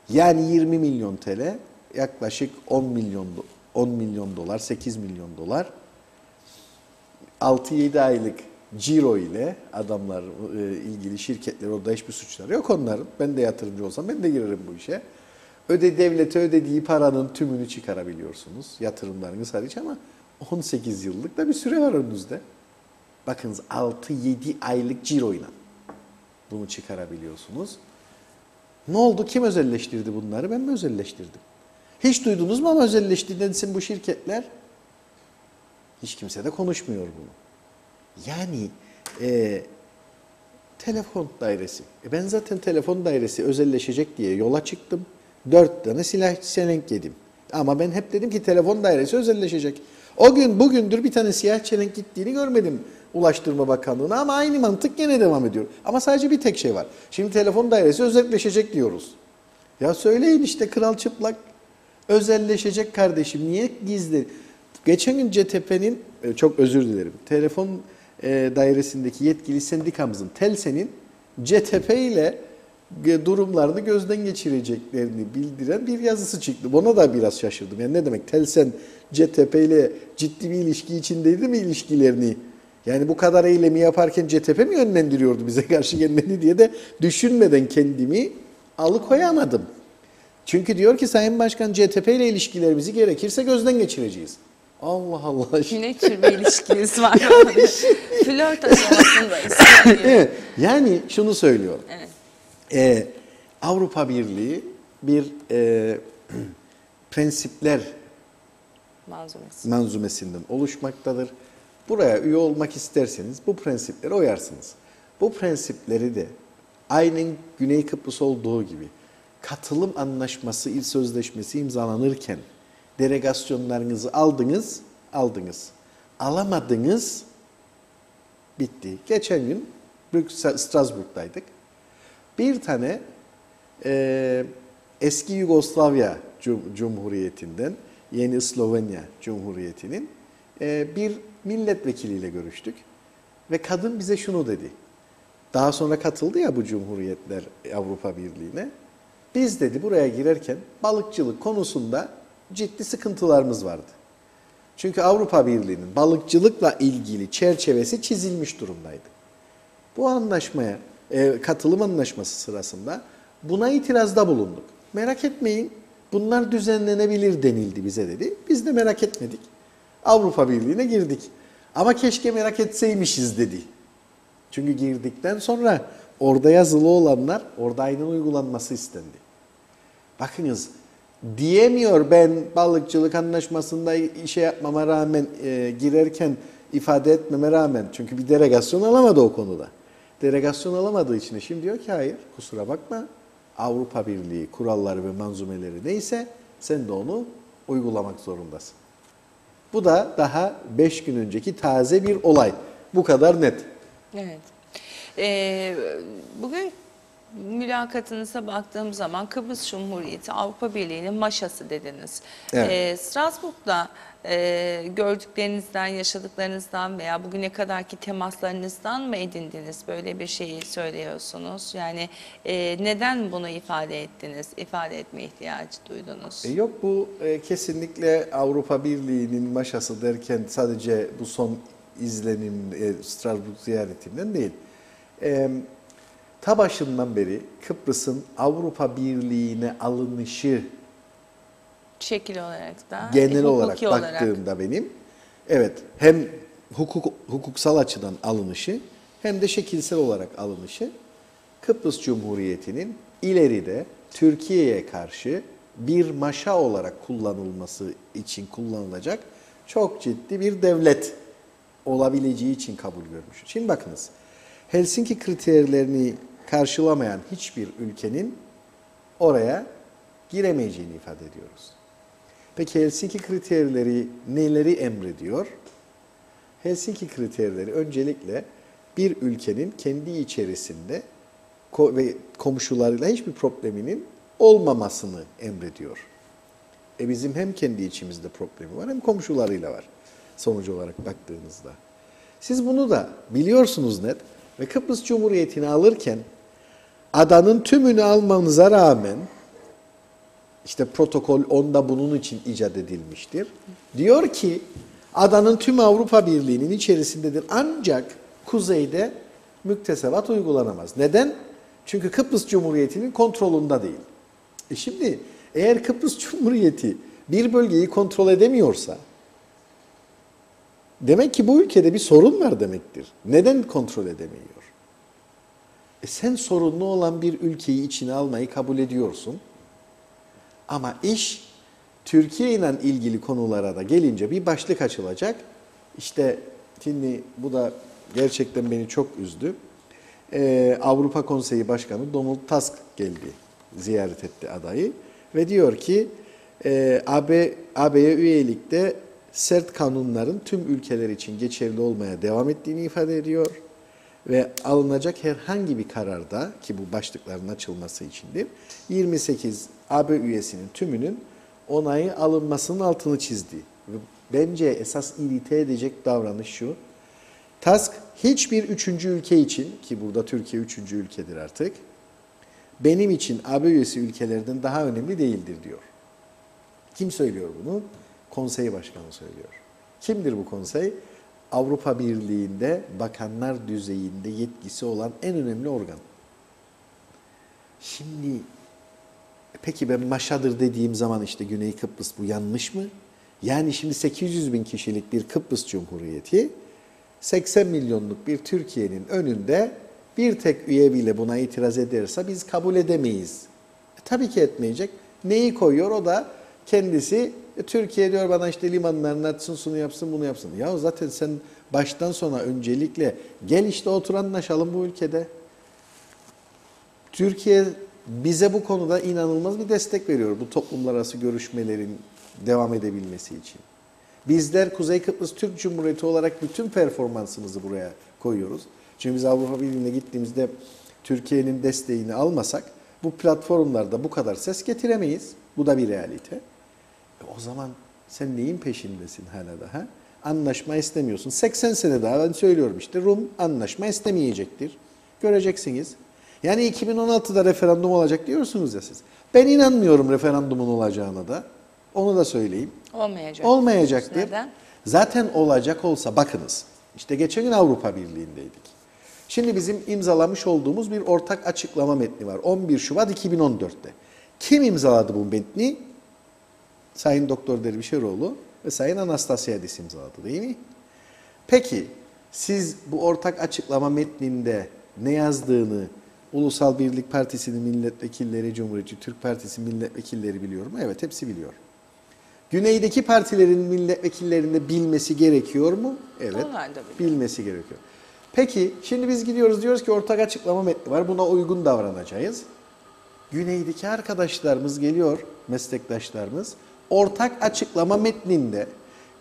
Yani 20 milyon TL yaklaşık 10 milyon dolar, 8 milyon dolar 6-7 aylık ciro ile adamlar, ilgili şirketler, orada hiçbir suçları yok onların. Ben de yatırımcı olsam ben de girerim bu işe. Devlete ödediği paranın tümünü çıkarabiliyorsunuz. Yatırımlarınız hariç ama 18 yıllık da bir süre var önünüzde. Bakınız 6-7 aylık ciroyla bunu çıkarabiliyorsunuz. Ne oldu? Kim özelleştirdi bunları? Ben mi özelleştirdim? Hiç duydunuz mu ama özelleştirilsin bu şirketler? Hiç kimse de konuşmuyor bunu. Yani telefon dairesi. Ben zaten telefon dairesi özelleşecek diye yola çıktım. 4 tane silah çelenk yedim. Ama ben hep dedim ki telefon dairesi özelleşecek. O gün bugündür bir tane siyah çelenk gittiğini görmedim Ulaştırma Bakanlığı'na ama aynı mantık yine devam ediyor. Ama sadece bir tek şey var. Şimdi telefon dairesi özelleşecek diyoruz. Ya söyleyin işte kral çıplak. Özelleşecek kardeşim. Niye gizli? Geçen gün CTP'nin, çok özür dilerim, telefon dairesindeki yetkili sendikamızın, TELSE'nin CTP ile durumlarını gözden geçireceklerini bildiren bir yazısı çıktı. Buna da biraz şaşırdım. Yani ne demek? Telsen CTP ile ciddi bir ilişki içindeydi mi ilişkilerini? Yani bu kadar eylemi yaparken CTP mi yönlendiriyordu bize karşı kendini diye de düşünmeden kendimi alıkoyamadım. Çünkü diyor ki Sayın Başkan CTP ile ilişkilerimizi gerekirse gözden geçireceğiz. Allah Allah. Ne tür bir ilişkiniz var? Flört aşamasındayız. Evet, yani şunu söylüyorum. Evet. Avrupa Birliği bir prensipler manzumesinden oluşmaktadır. Buraya üye olmak isterseniz bu prensiplere uyarsınız. Bu prensipleri de aynen Güney Kıbrıs olduğu gibi katılım anlaşması, sözleşmesi imzalanırken delegasyonlarınızı aldınız. Alamadınız, bitti. Geçen gün Strasbourg'daydık. Bir tane eski Yugoslavya Cumhuriyeti'nden, yeni Slovenya Cumhuriyeti'nin bir milletvekiliyle görüştük. Ve kadın bize şunu dedi. Daha sonra katıldı ya bu cumhuriyetler Avrupa Birliği'ne. Biz dedi buraya girerken balıkçılık konusunda ciddi sıkıntılarımız vardı. Çünkü Avrupa Birliği'nin balıkçılıkla ilgili çerçevesi çizilmiş durumdaydı. Bu anlaşmaya, katılım anlaşması sırasında buna itirazda bulunduk. Merak etmeyin, bunlar düzenlenebilir denildi bize dedi. Biz de merak etmedik. Avrupa Birliği'ne girdik. Ama keşke merak etseymişiz dedi. Çünkü girdikten sonra orada yazılı olanlar orada aynen uygulanması istendi. Bakınız, diyemiyor ben balıkçılık anlaşmasında işe yapmama rağmen girerken ifade etmeme rağmen, çünkü bir delegasyon alamadı o konuda. Delegasyon alamadığı için şimdi diyor ki hayır kusura bakma, Avrupa Birliği kuralları ve manzumeleri neyse sen de onu uygulamak zorundasın. Bu da daha 5 gün önceki taze bir olay. Bu kadar net. Evet. Bugün mülakatınıza baktığım zaman Kıbrıs Cumhuriyeti Avrupa Birliği'nin maşası dediniz. Evet. Strasbourg'da gördüklerinizden, yaşadıklarınızdan veya bugüne kadarki temaslarınızdan mı edindiniz böyle bir şeyi söylüyorsunuz? Yani neden bunu ifade ettiniz, ifade etme ihtiyacı duydunuz? Yok, bu kesinlikle Avrupa Birliği'nin maşası derken sadece bu son izlenim Strasbourg ziyaretinden değil. Ta başından beri Kıbrıs'ın Avrupa Birliği'ne alınışı Şekil olarak da, genel olarak hukuki olarak baktığımda benim, evet, hem hukuksal açıdan alınışı hem de şekilsel olarak alınışı Kıbrıs Cumhuriyeti'nin ileride Türkiye'ye karşı bir maşa olarak kullanılması için kullanılacak çok ciddi bir devlet olabileceği için kabul görmüş. Şimdi bakınız, Helsinki kriterlerini karşılamayan hiçbir ülkenin oraya giremeyeceğini ifade ediyoruz. Peki Helsinki kriterleri neleri emrediyor? Helsinki kriterleri öncelikle bir ülkenin kendi içerisinde ve komşularıyla hiçbir probleminin olmamasını emrediyor. Bizim hem kendi içimizde problemi var hem komşularıyla var sonuç olarak baktığınızda. Siz bunu da biliyorsunuz net ve Kıbrıs Cumhuriyeti'ni alırken adanın tümünü almanıza rağmen, işte protokol 10'da bunun için icat edilmiştir. Diyor ki adanın tüm Avrupa Birliği'nin içerisindedir ancak kuzeyde müktesebat uygulanamaz. Neden? Çünkü Kıbrıs Cumhuriyeti'nin kontrolünde değil. Şimdi eğer Kıbrıs Cumhuriyeti bir bölgeyi kontrol edemiyorsa demek ki bu ülkede bir sorun var demektir. Neden kontrol edemiyor? Sen sorunlu olan bir ülkeyi içine almayı kabul ediyorsun. Ama iş Türkiye ile ilgili konulara da gelince bir başlık açılacak. İşte şimdi bu da gerçekten beni çok üzdü. Avrupa Konseyi Başkanı Donald Tusk geldi, ziyaret etti adayı ve diyor ki AB'ye üyelikte sert kanunların tüm ülkeler için geçerli olmaya devam ettiğini ifade ediyor. Ve alınacak herhangi bir kararda, ki bu başlıkların açılması içindir, 28 AB üyesinin tümünün onayı alınmasının altını çizdi. Ve bence esas irite edecek davranış şu: Tusk hiçbir üçüncü ülke için, ki burada Türkiye üçüncü ülkedir artık, benim için AB üyesi ülkelerden daha önemli değildir diyor. Kim söylüyor bunu? Konsey Başkanı söylüyor. Kimdir bu konsey? Avrupa Birliği'nde bakanlar düzeyinde yetkisi olan en önemli organ. Şimdi peki ben Maşadır dediğim zaman işte Güney Kıbrıs bu yanlış mı? Yani şimdi 800 bin kişilik bir Kıbrıs Cumhuriyeti 80 milyonluk bir Türkiye'nin önünde bir tek üye bile buna itiraz ederse biz kabul edemeyiz. Tabii ki etmeyecek. Neyi koyuyor? O da kendisi Türkiye diyor bana işte limanlarını açsın, şunu yapsın, bunu yapsın. Ya zaten sen baştan sona öncelikle gel işte otur anlaşalım bu ülkede. Türkiye bize bu konuda inanılmaz bir destek veriyor bu toplumlar arası görüşmelerin devam edebilmesi için. Bizler Kuzey Kıbrıs Türk Cumhuriyeti olarak bütün performansımızı buraya koyuyoruz. Çünkü biz Avrupa Birliği'ne gittiğimizde Türkiye'nin desteğini almasak bu platformlarda bu kadar ses getiremeyiz. Bu da bir realite. O zaman sen neyin peşindesin hala daha? Anlaşma istemiyorsun. 80 sene daha ben söylüyorum işte Rum anlaşma istemeyecektir. Göreceksiniz. Yani 2016'da referandum olacak diyorsunuz ya siz. Ben inanmıyorum referandumun olacağına da. Onu da söyleyeyim. Olmayacak. Olmayacaktır. Neden? Zaten olacak olsa bakınız. İşte geçen gün Avrupa Birliği'ndeydik. Şimdi bizim imzalamış olduğumuz bir ortak açıklama metni var. 11 Şubat 2014'te. Kim imzaladı bu metni? Sayın Doktor Dervişeroğlu ve Sayın Anastasiadis imzaladı değil mi? Peki siz bu ortak açıklama metninde ne yazdığını Ulusal Birlik Partisi'nin milletvekilleri, Cumhuriyetçi Türk Partisi milletvekilleri biliyor mu? Evet, hepsi biliyor. Güneydeki partilerin milletvekillerinde bilmesi gerekiyor mu? Evet, Onlar da biliyor. bilmesi gerekiyor. Peki, şimdi biz gidiyoruz diyoruz ki ortak açıklama metni var, buna uygun davranacağız. Güneydeki arkadaşlarımız geliyor, meslektaşlarımız, ortak açıklama metninde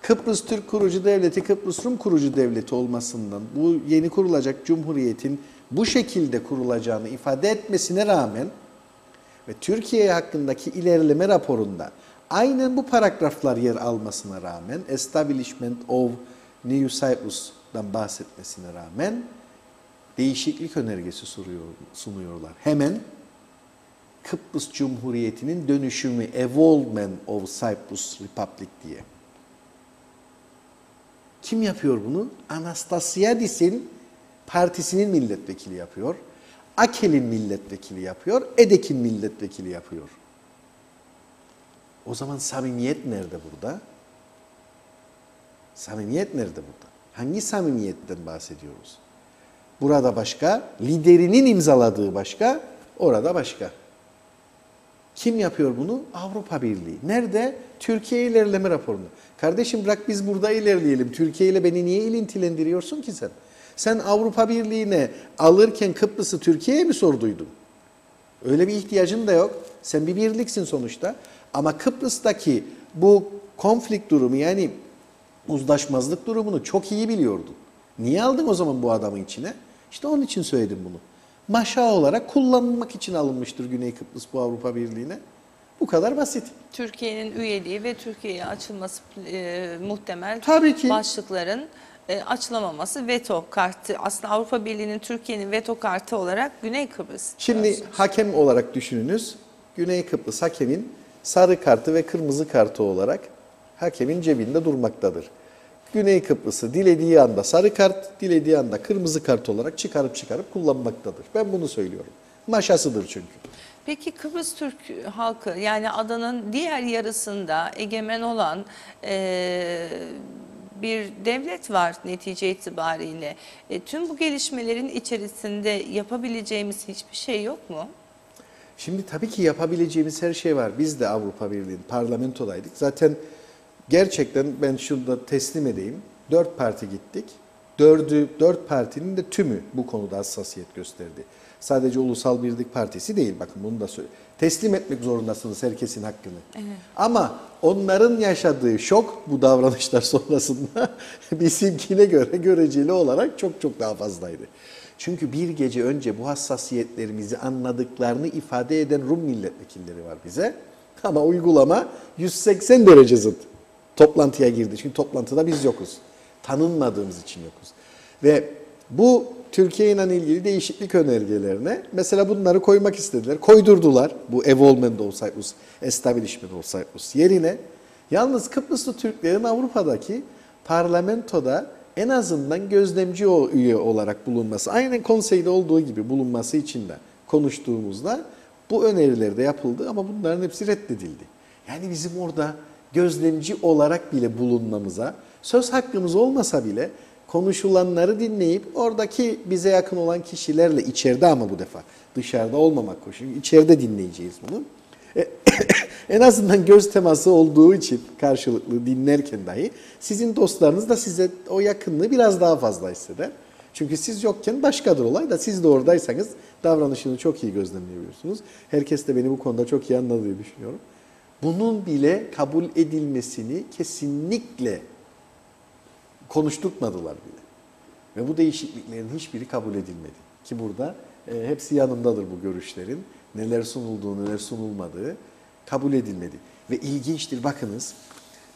Kıbrıs Türk Kurucu Devleti, Kıbrıs Rum Kurucu Devleti olmasından bu yeni kurulacak cumhuriyetin bu şekilde kurulacağını ifade etmesine rağmen ve Türkiye hakkındaki ilerleme raporunda aynen bu paragraflar yer almasına rağmen Establishment of New Cyprus'dan bahsetmesine rağmen değişiklik önergesi sunuyorlar. Hemen Kıbrıs Cumhuriyeti'nin dönüşümü Evolvement of Cyprus Republic diye. Kim yapıyor bunu? Anastasiadis'in partisinin milletvekili yapıyor. Akel'in milletvekili yapıyor. Edek'in milletvekili yapıyor. O zaman samimiyet nerede burada? Samimiyet nerede burada? Hangi samimiyetten bahsediyoruz? Burada başka, liderinin imzaladığı başka, orada başka. Kim yapıyor bunu? Avrupa Birliği. Nerede? Türkiye ilerleme raporunda. Kardeşim bırak biz burada ilerleyelim. Türkiye ile beni niye ilintilendiriyorsun ki sen? Sen Avrupa Birliği'ne alırken Kıbrıs'ı Türkiye'ye mi sorduydun? Öyle bir ihtiyacın da yok. Sen bir birliksin sonuçta. Ama Kıbrıs'taki bu konflikt durumu yani uzlaşmazlık durumunu çok iyi biliyordun. Niye aldın o zaman bu adamın içine? İşte onun için söyledim bunu. Maşa olarak kullanılmak için alınmıştır Güney Kıbrıs bu Avrupa Birliği'ne. Bu kadar basit. Türkiye'nin üyeliği ve Türkiye'ye açılması muhtemel Tabii ki. başlıkların açılamaması veto kartı. Aslında Avrupa Birliği'nin Türkiye'nin veto kartı olarak Güney Kıbrıs. Şimdi diyorsunuz. hakem olarak düşününüz. Güney Kıbrıs hakemin sarı kartı ve kırmızı kartı olarak hakemin cebinde durmaktadır. Güney Kıbrıs'ı dilediği anda sarı kart, dilediği anda kırmızı kart olarak çıkarıp kullanmaktadır. Ben bunu söylüyorum. Maşasıdır çünkü. Peki Kıbrıs Türk halkı yani adanın diğer yarısında egemen olan bir devlet var netice itibariyle. Tüm bu gelişmelerin içerisinde yapabileceğimiz hiçbir şey yok mu? Şimdi tabii ki yapabileceğimiz her şey var. Biz de Avrupa Birliği'nin parlamentodaydık. Zaten gerçekten ben şurada teslim edeyim. 4 parti gittik. 4 partinin de tümü bu konuda hassasiyet gösterdi. Sadece Ulusal Birlik Partisi değil. Bakın bunu da söyleyeyim. Teslim etmek zorundasınız herkesin hakkını. Evet. Ama onların yaşadığı şok bu davranışlar sonrasında bizimkine göre göreceli olarak çok daha fazlaydı. Çünkü bir gece önce bu hassasiyetlerimizi anladıklarını ifade eden Rum milletvekilleri var bize. Ama uygulama 180 derece zıt. Toplantıya girdi. Çünkü toplantıda biz yokuz. Tanınmadığımız için yokuz. Ve bu Türkiye ile ilgili değişiklik önergelerine mesela bunları koymak istediler. Koydurdular bu Evolvement of Cyprus, Establishment of Cyprus yerine. Yalnız Kıbrıslı Türklerin Avrupa'daki parlamentoda en azından gözlemci üye olarak bulunması, aynen konseyde olduğu gibi bulunması için de konuştuğumuzda bu öneriler de yapıldı ama bunların hepsi reddedildi. Yani bizim orada gözlemci olarak bile bulunmamıza, söz hakkımız olmasa bile konuşulanları dinleyip oradaki bize yakın olan kişilerle içeride ama bu defa dışarıda olmamak koşulu, içeride dinleyeceğiz bunu. En azından göz teması olduğu için karşılıklı dinlerken dahi sizin dostlarınız da size o yakınlığı biraz daha fazla hisseder. Çünkü siz yokken başkadır olay da siz de oradaysanız davranışını çok iyi gözlemleyebiliyorsunuz. Herkes de beni bu konuda çok iyi anladığı düşünüyorum. Bunun bile kabul edilmesini kesinlikle konuşturtmadılar bile. Ve bu değişikliklerin hiçbiri kabul edilmedi. Ki burada hepsi yanımdadır bu görüşlerin. Neler sunulduğu, neler sunulmadığı kabul edilmedi. Ve ilginçtir bakınız,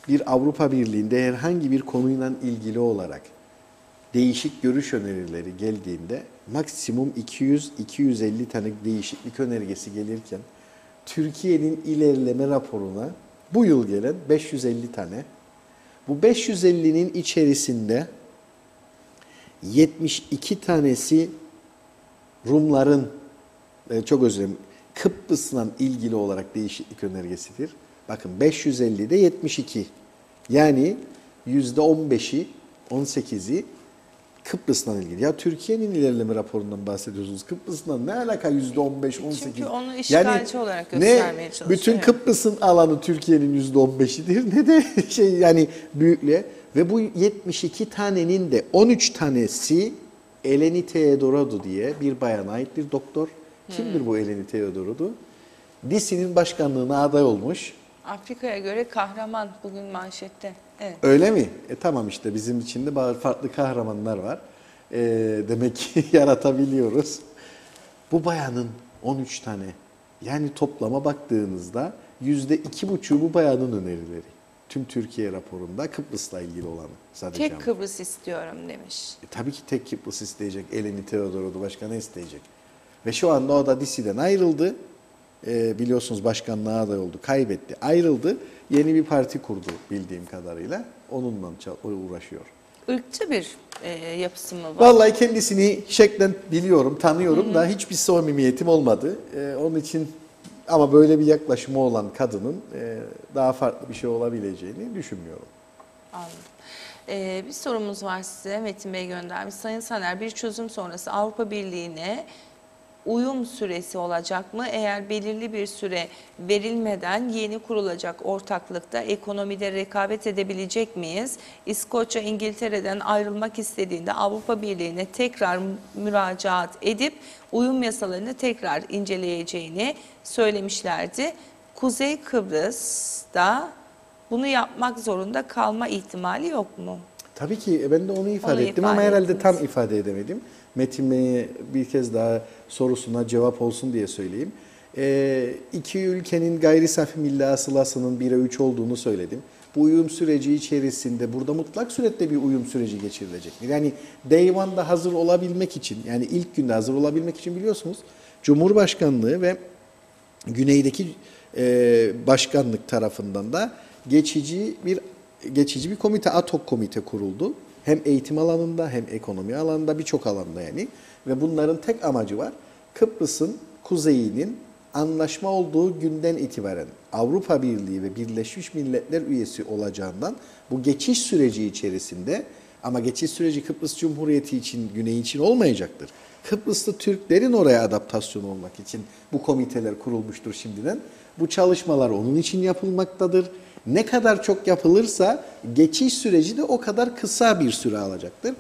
bir Avrupa Birliği'nde herhangi bir konuyla ilgili olarak değişik görüş önerileri geldiğinde maksimum 200-250 tane değişiklik önergesi gelirken Türkiye'nin ilerleme raporuna bu yıl gelen 550 tane. Bu 550'nin içerisinde 72 tanesi Rumların, çok özür dilerim, Kıbrıs'la ilgili olarak değişiklik önergesidir. Bakın 550'de 72. Yani %15'i, 18'i Kıbrıs'la ilgili. Ya Türkiye'nin ilerleme raporundan bahsediyorsunuz. Kıbrıs'la ne alaka %15, 18? Çünkü onu işgalci olarak göstermeye çalışıyor. Bütün Kıbrıs'ın alanı Türkiye'nin %15'idir ne de yani büyüklüğe. Ve bu 72 tanenin de 13 tanesi Eleni Theodorodou diye bir bayana ait bir doktor. Kimdir bu Eleni Theodorodou? DİSİ'nin başkanlığına aday olmuş. Afrika'ya göre kahraman bugün manşette. Evet. Öyle mi? Tamam işte bizim için de farklı kahramanlar var. Demek ki yaratabiliyoruz. Bu bayanın 13 tane, yani toplama baktığınızda %2,5'u bu bayanın önerileri. Tüm Türkiye raporunda Kıbrıs'la ilgili olanı sadece. Tek Kıbrıs istiyorum demiş. Tabii ki tek Kıbrıs isteyecek. Eleni Theodorodou başka ne isteyecek? Ve şu anda o da DİSİ'den ayrıldı. Biliyorsunuz başkanlığa aday oldu. Kaybetti. Ayrıldı. Yeni bir parti kurdu bildiğim kadarıyla. Onunla uğraşıyor. Irkçı bir yapısı mı var? Vallahi kendisini şeklen biliyorum, tanıyorum da hiçbir samimiyetim olmadı. Onun için ama böyle bir yaklaşımı olan kadının daha farklı bir şey olabileceğini düşünmüyorum. Anladım. Bir sorumuz var size. Metin Bey göndermiş. Sayın Saner, bir çözüm sonrası Avrupa Birliği'ne uyum süresi olacak mı? Eğer belirli bir süre verilmeden yeni kurulacak ortaklıkta ekonomide rekabet edebilecek miyiz? İskoçya İngiltere'den ayrılmak istediğinde Avrupa Birliği'ne tekrar müracaat edip uyum yasalarını tekrar inceleyeceğini söylemişlerdi. Kuzey Kıbrıs'ta bunu yapmak zorunda kalma ihtimali yok mu? Tabii ki ben de onu ifade ettim ifade ama herhalde ettiniz. tam ifade edemedim. Metin Bey'e bir kez daha sorusuna cevap olsun diye söyleyeyim. İki ülkenin gayri safi milli hasılasının 1'e 3 olduğunu söyledim. Bu uyum süreci içerisinde burada mutlak surette bir uyum süreci geçirilecektir. Yani Day One'da hazır olabilmek için, yani ilk günde hazır olabilmek için biliyorsunuz Cumhurbaşkanlığı ve güneydeki başkanlık tarafından da geçici bir komite, ad hoc komite kuruldu. Hem eğitim alanında hem ekonomi alanında birçok alanda yani. Ve bunların tek amacı var. Kıbrıs'ın kuzeyinin anlaşma olduğu günden itibaren Avrupa Birliği ve Birleşmiş Milletler üyesi olacağından bu geçiş süreci içerisinde, ama geçiş süreci Kıbrıs Cumhuriyeti için, güney için olmayacaktır. Kıbrıslı Türklerin oraya adaptasyon olmak için bu komiteler kurulmuştur şimdiden. Bu çalışmalar onun için yapılmaktadır. Ne kadar çok yapılırsa geçiş süreci de o kadar kısa bir süre alacaktır.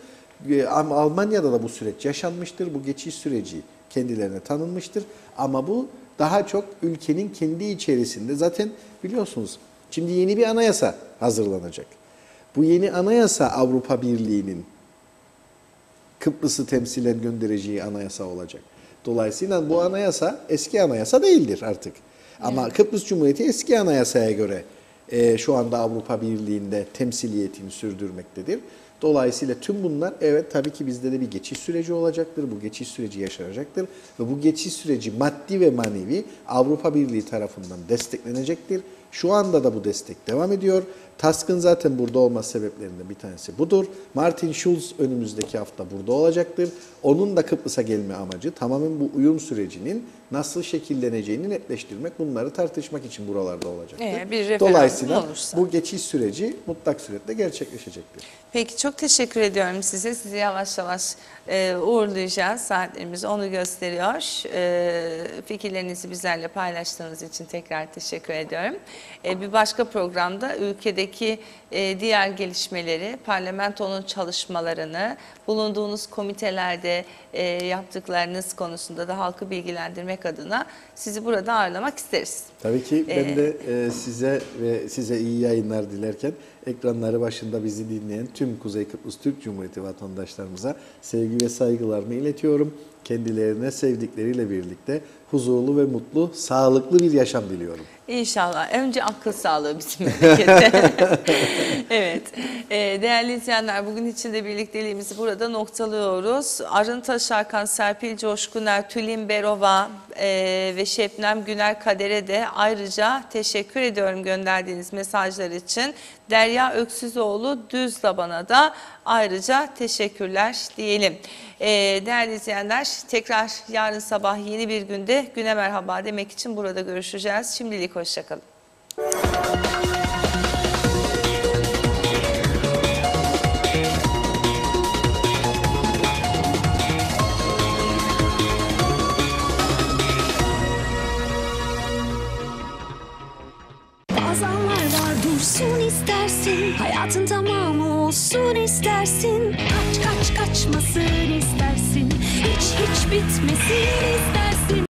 Almanya'da da bu süreç yaşanmıştır. Bu geçiş süreci kendilerine tanınmıştır. Ama bu daha çok ülkenin kendi içerisinde, zaten biliyorsunuz şimdi yeni bir anayasa hazırlanacak. Bu yeni anayasa Avrupa Birliği'nin Kıbrıs'ı temsilen göndereceği anayasa olacak. Dolayısıyla bu anayasa eski anayasa değildir artık. Ama Kıbrıs Cumhuriyeti eski anayasaya göre şu anda Avrupa Birliği'nde temsiliyetini sürdürmektedir. Dolayısıyla tüm bunlar evet tabii ki bizde de bir geçiş süreci olacaktır. Bu geçiş süreci yaşanacaktır. Ve bu geçiş süreci maddi ve manevi Avrupa Birliği tarafından desteklenecektir. Şu anda da bu destek devam ediyor. Tusk'ın zaten burada olma sebeplerinden bir tanesi budur. Martin Schulz önümüzdeki hafta burada olacaktır. Onun da Kıbrıs'a gelme amacı tamamen bu uyum sürecinin nasıl şekilleneceğini netleştirmek, bunları tartışmak için buralarda olacaktır. Bir referandum Dolayısıyla olursa. bu geçiş süreci mutlak surette gerçekleşecektir. Peki çok teşekkür ediyorum size. Sizi yavaş yavaş uğurlayacağız. Saatlerimiz onu gösteriyor. Fikirlerinizi bizlerle paylaştığınız için tekrar teşekkür ediyorum. Bir başka programda ülkedeki diğer gelişmeleri, parlamentonun çalışmalarını, bulunduğunuz komitelerde yaptıklarınız konusunda da halkı bilgilendirmek adına sizi burada ağırlamak isteriz. Tabii ki ben de size iyi yayınlar dilerken ekranları başında bizi dinleyen tüm Kuzey Kıbrıs Türk Cumhuriyeti vatandaşlarımıza sevgi ve saygılarımı iletiyorum. Kendilerine sevdikleriyle birlikte huzurlu ve mutlu, sağlıklı bir yaşam diliyorum. İnşallah. Önce akıl sağlığı bizim memlekette. Evet. Değerli izleyenler, bugün için de birlikteliğimizi burada noktalıyoruz. Arın Taşarkan, Serpil Coşkuner, Tülin Berova ve Şebnem Güner Kader'e de ayrıca teşekkür ediyorum gönderdiğiniz mesajlar için. Derya Öksüzoğlu Düzlaban'a da ayrıca teşekkürler diyelim. Değerli izleyenler, tekrar yarın sabah yeni bir günde güne merhaba demek için burada görüşeceğiz. Şimdilik hoşçakalın. Bazanlar var dursun istersin, hayatın tamamı olsun istersin. Kaçmasın istersin, hiç bitmesin istersin.